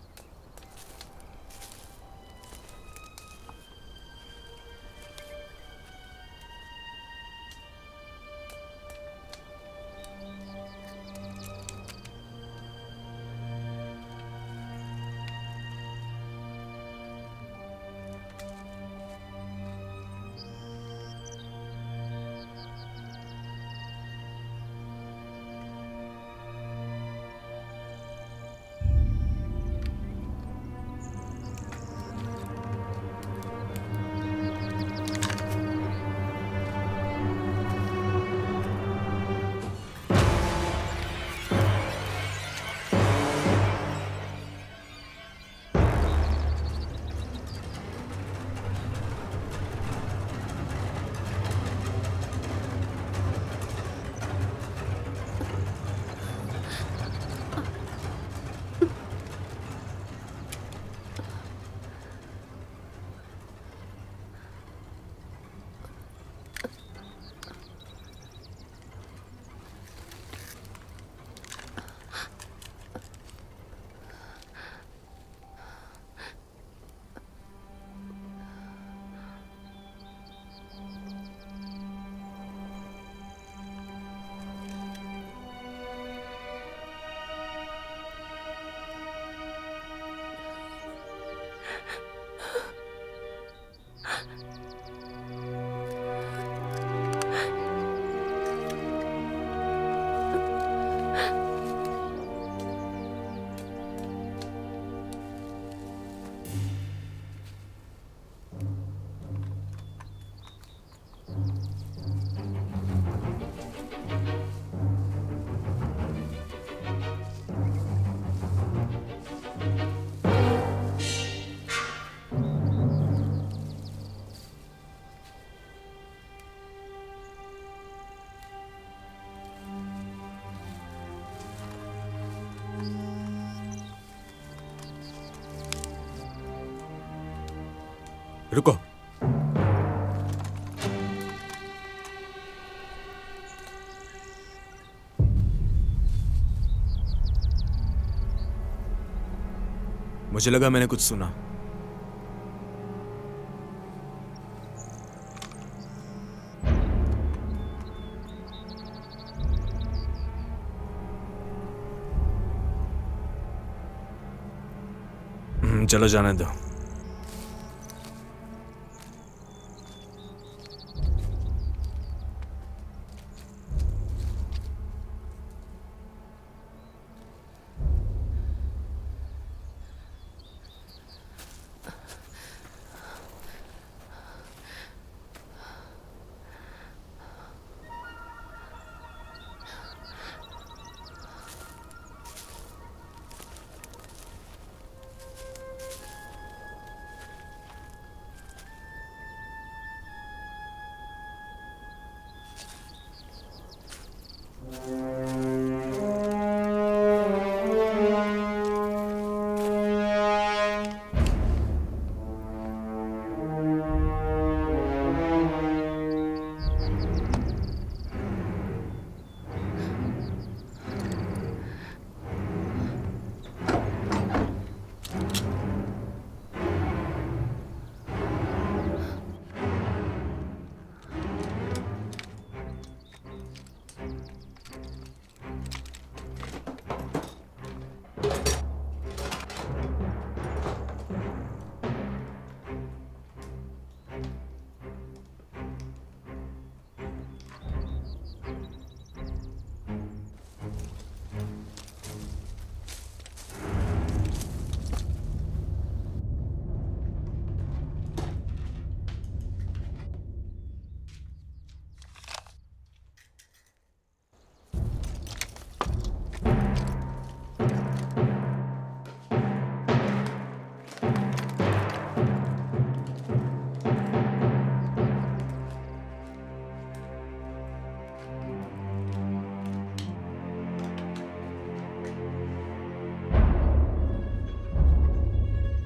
रुको। मुझे लगा मैंने कुछ सुना। चलो जाने दो।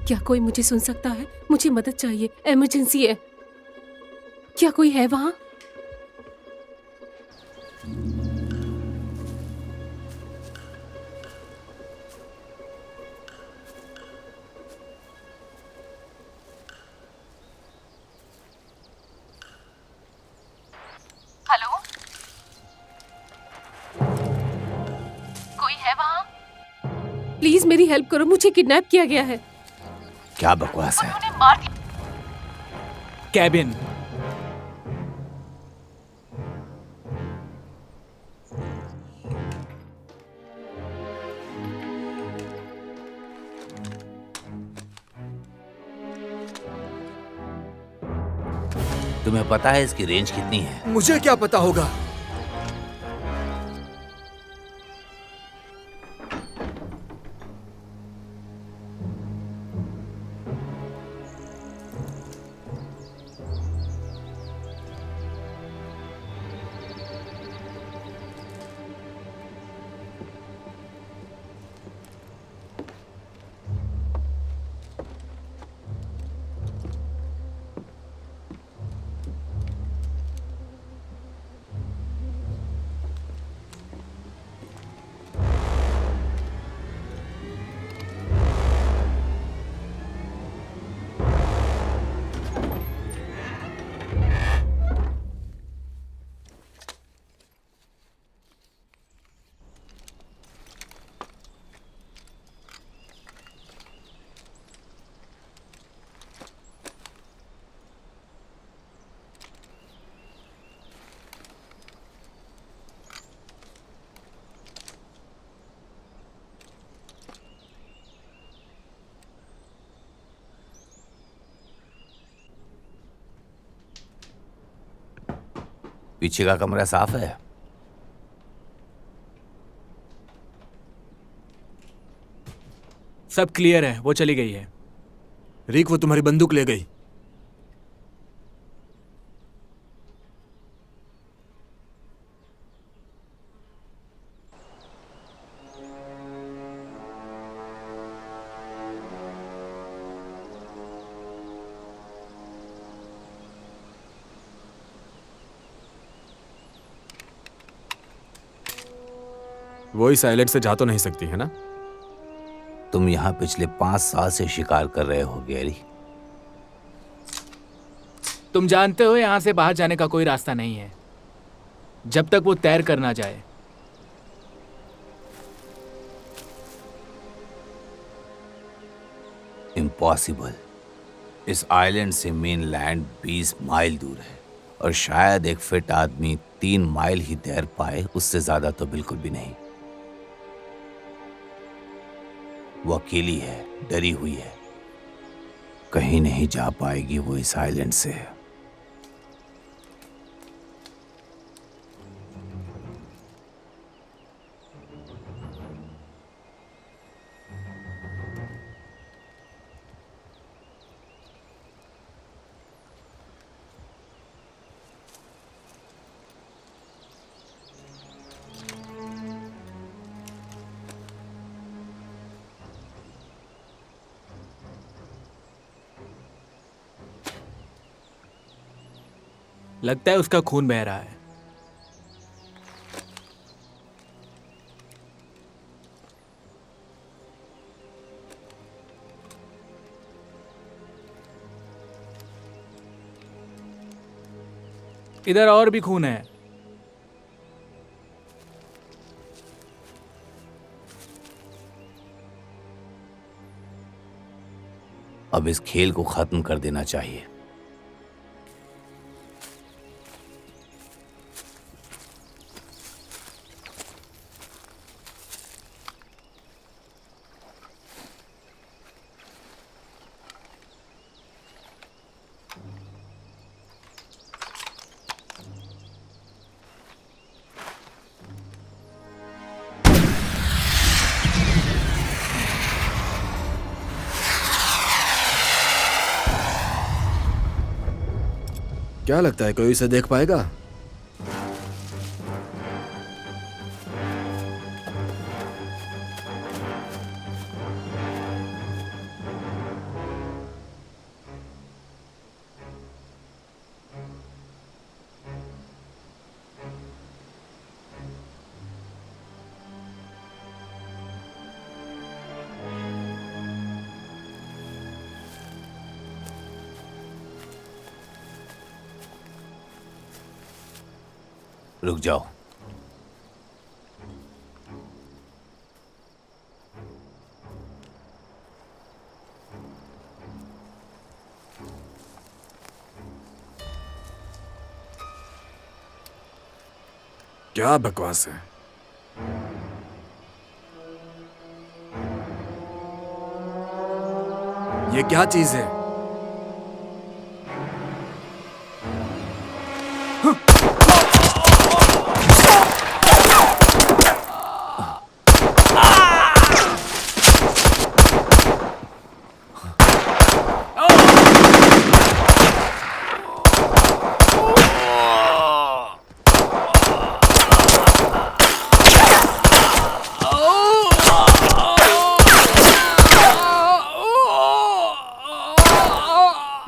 क्या कोई मुझे सुन सकता है? मुझे मदद चाहिए, इमरजेंसी है। क्या कोई है वहां? हेलो, कोई है वहां? प्लीज मेरी हेल्प करो, मुझे किडनैप किया गया है। क्या बकवास है? उन्होंने मार दिया। कैबिन। तुम्हें पता है इसकी रेंज कितनी है? मुझे क्या पता होगा? पीछे का कमरा साफ है? सब क्लियर है, वो चली गई है। रिक, वो तुम्हारी बंदूक ले गई। वो इस आइलैंड से जा तो नहीं सकती है ना? तुम यहाँ पिछले 5 साल से शिकार कर रहे हो गैरी। तुम जानते हो यहां से बाहर जाने का कोई रास्ता नहीं है जब तक वो तैर कर ना जाए। इम्पॉसिबल। इस आइलैंड से मेनलैंड 20 माइल दूर है और शायद एक फिट आदमी 3 माइल ही तैर पाए, उससे ज्यादा तो बिल्कुल भी नहीं। वो अकेली है, डरी हुई है, कहीं नहीं जा पाएगी वो इस आइलैंड से। लगता है उसका खून बह रहा है। इधर और भी खून है। अब इस खेल को खत्म कर देना चाहिए। क्या लगता है कोई इसे देख पाएगा? रुक जाओ। क्या बकवास है। ये क्या चीज है?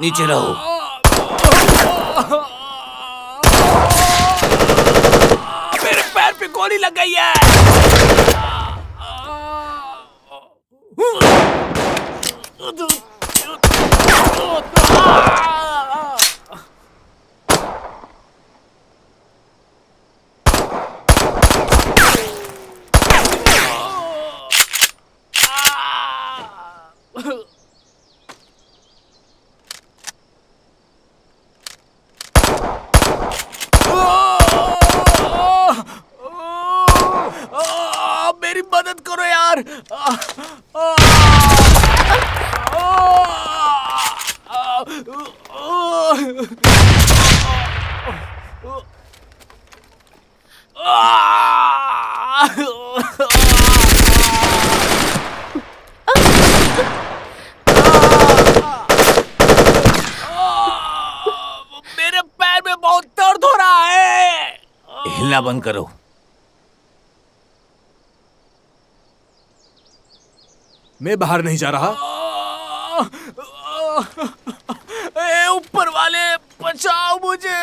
नीचे रहो। मेरे पैर पे गोली लग गई है। मेरी मदद करो यार। मेरे पैर में बहुत दर्द हो रहा है। हिलना बंद करो। मैं बाहर नहीं जा रहा। ए ऊपर वाले बचाओ मुझे।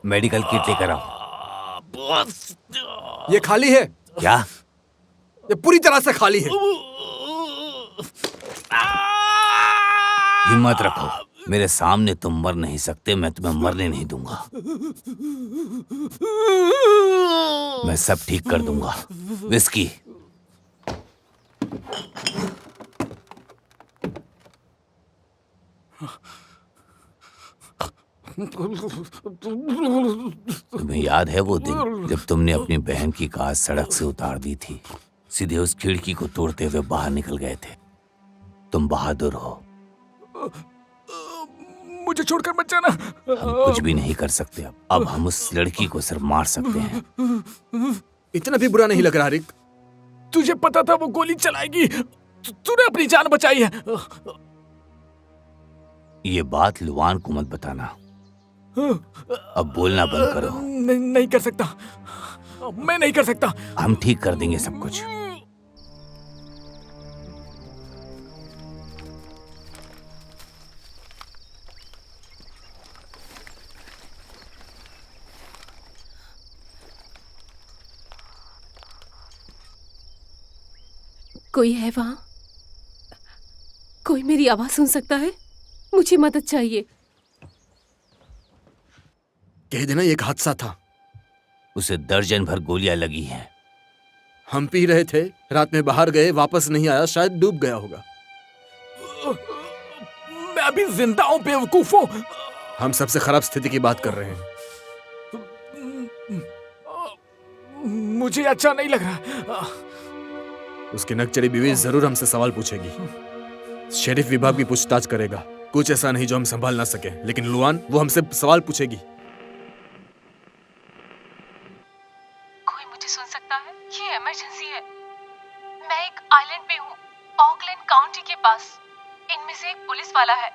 मेडिकल किट लेकर आओ। ये खाली है। क्या? ये पूरी तरह से खाली है। हिम्मत रखो। मेरे सामने तुम मर नहीं सकते। मैं तुम्हें मरने नहीं दूंगा। मैं सब ठीक कर दूंगा। विस्की। तुम्हें याद है वो दिन जब तुमने अपनी बहन की कार सड़क से उतार दी थी? सीधे उस खिड़की को तोड़ते हुए बाहर निकल गए थे। तुम बहादुर हो। मुझे छोड़कर मत जाना। हम कुछ भी नहीं कर सकते। अब हम उस लड़की को सिर्फ मार सकते हैं। इतना भी बुरा नहीं लग रहा रिक। तुझे पता था वो गोली चलाएगी। तूने अपनी जान बचाई है। ये बात लुआन को मत बताना। अब बोलना बंद करो। नहीं कर सकता। मैं नहीं कर सकता। हम ठीक कर देंगे सब कुछ। कोई है वहां? कोई मेरी आवाज सुन सकता है? मुझे मदद चाहिए। कह देना एक हादसा था। उसे दर्जन भर गोलियां लगी हैं। हम पी रहे थे, रात में बाहर गए, वापस नहीं आया, शायद डूब गया होगा। मैं अभी जिंदा हूं बेवकूफों। हम सबसे खराब स्थिति की बात कर रहे हैं। मुझे अच्छा नहीं लग रहा। उसकी नकचड़ी बीवी जरूर हमसे सवाल पूछेगी। शेरिफ विभाग भी पूछताछ करेगा। कुछ ऐसा नहीं जो हम संभाल ना सके, लेकिन लुआन वो हमसे सवाल पूछेगी। कोई मुझे सुन सकता है? ये इमरजेंसी है। मैं एक आइलैंड पे हूँ, ऑकलैंड काउंटी के पास। इनमें से एक पुलिस वाला है।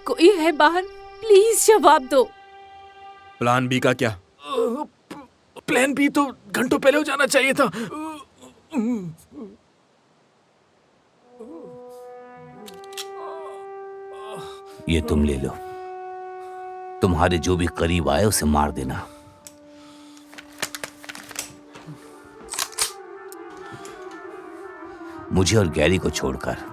कोई है बाहर? प्लीज जवाब दो। प्लान बी का क्या? प्लान बी तो घंटों पहले हो जाना चाहिए था। ये तुम ले लो। तुम्हारे जो भी करीब आए उसे मार देना। मुझे और गैरी को छोड़कर।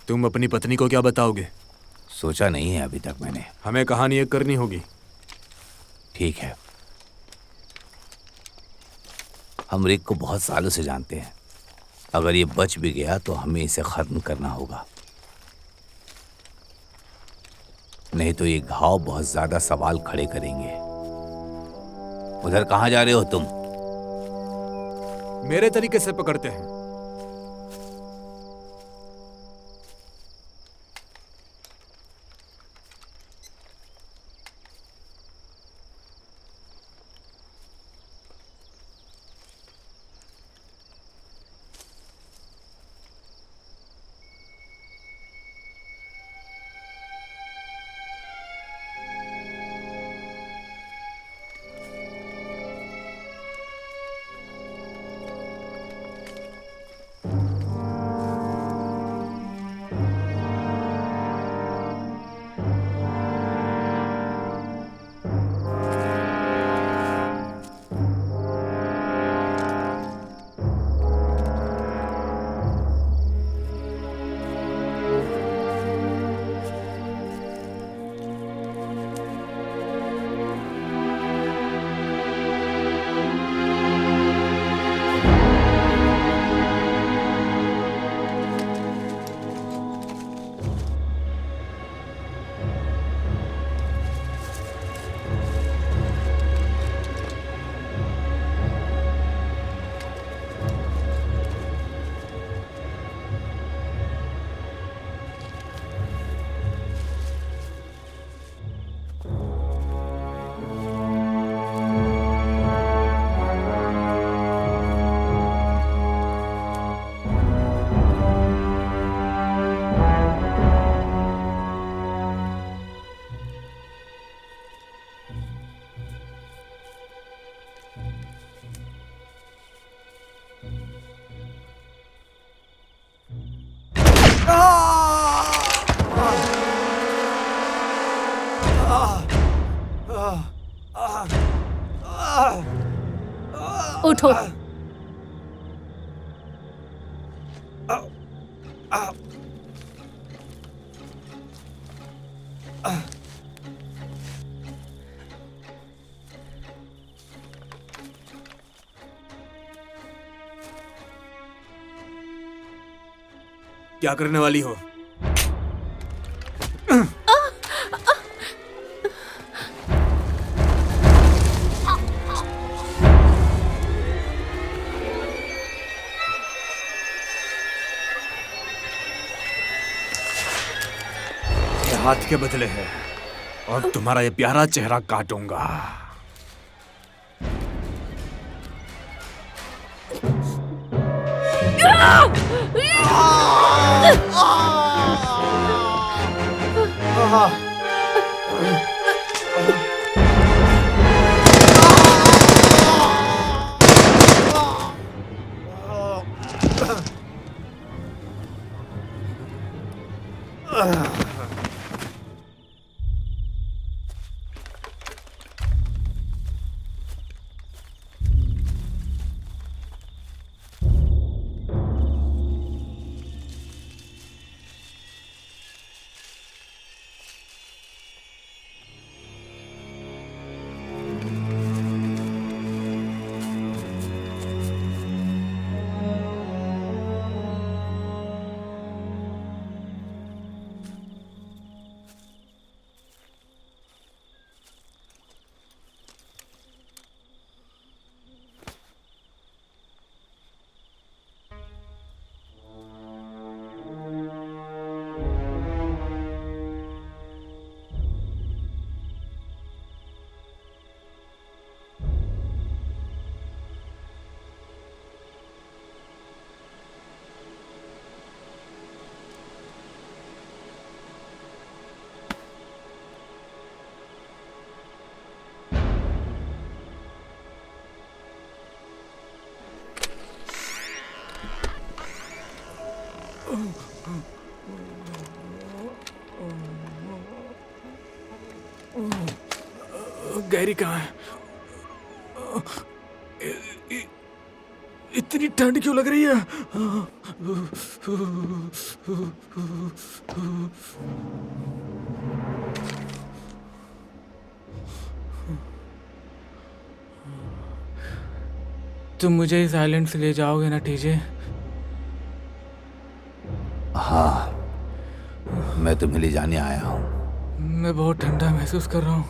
तुम अपनी पत्नी को क्या बताओगे? सोचा नहीं है अभी तक मैंने। हमें कहानी एक करनी होगी। ठीक है। हम रिक को बहुत सालों से जानते हैं। अगर ये बच भी गया तो हमें इसे खत्म करना होगा, नहीं तो ये घाव बहुत ज्यादा सवाल खड़े करेंगे। उधर कहां जा रहे हो तुम? मेरे तरीके से पकड़ते हैं। उठो। क्या करने वाली हो? हाथ के बदले है और तुम्हारा ये प्यारा चेहरा काटूंगा। गैरी कहाँ है? इतनी ठंड क्यों लग रही है? तुम मुझे इस आइलैंड से ले जाओगे ना टीजे? हाँ, मैं तुम्हें ले जाने आया हूँ। मैं बहुत ठंडा महसूस कर रहा हूँ।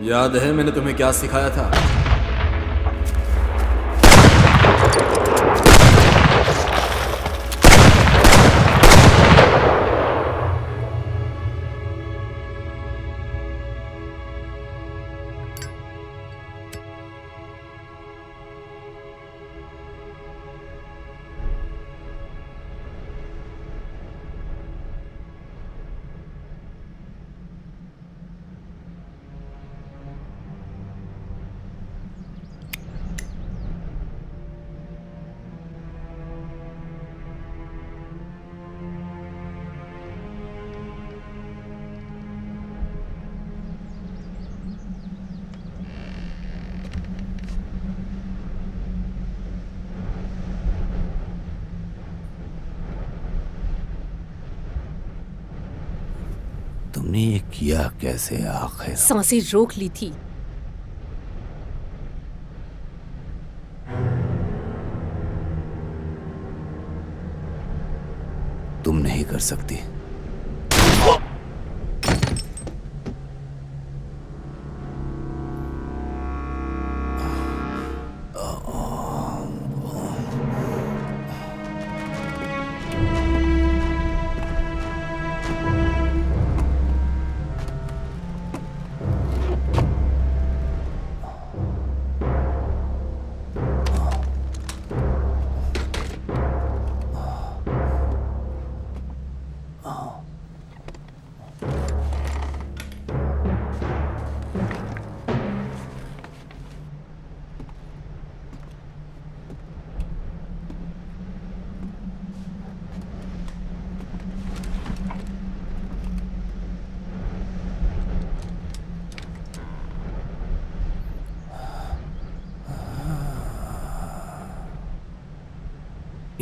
याद है मैंने तुम्हें क्या सिखाया था? तुमने ये किया कैसे आखिर? सांसें रोक ली थी। तुम नहीं कर सकती।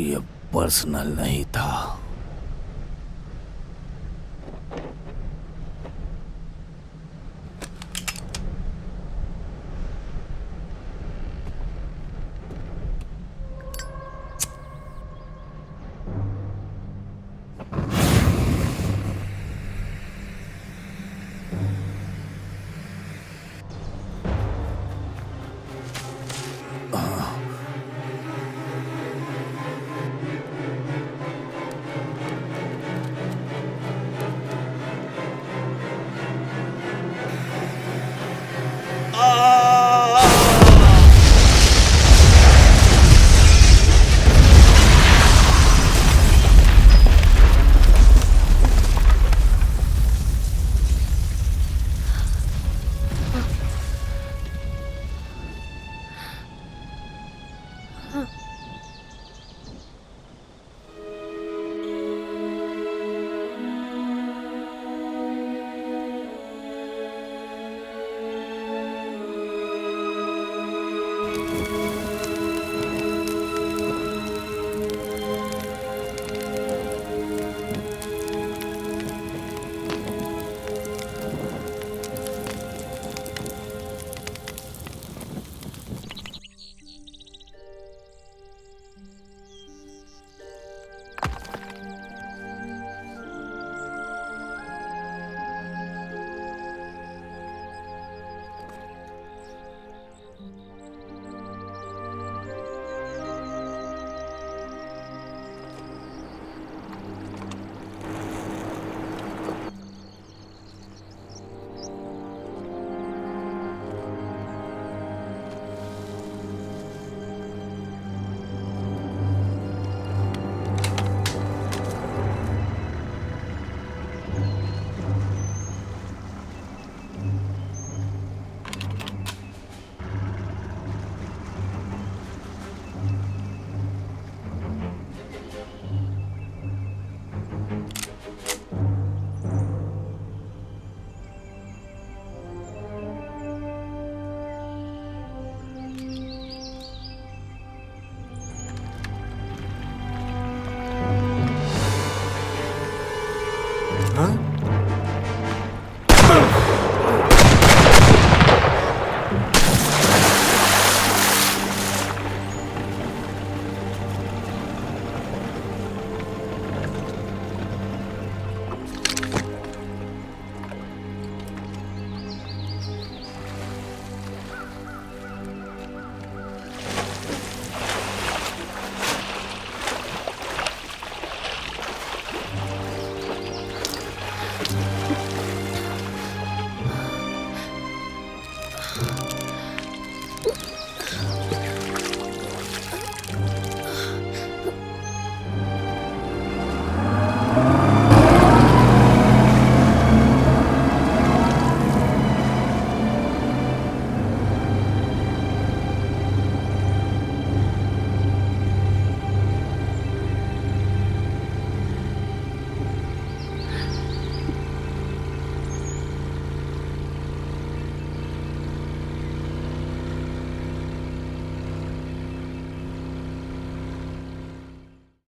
ये पर्सनल नहीं था।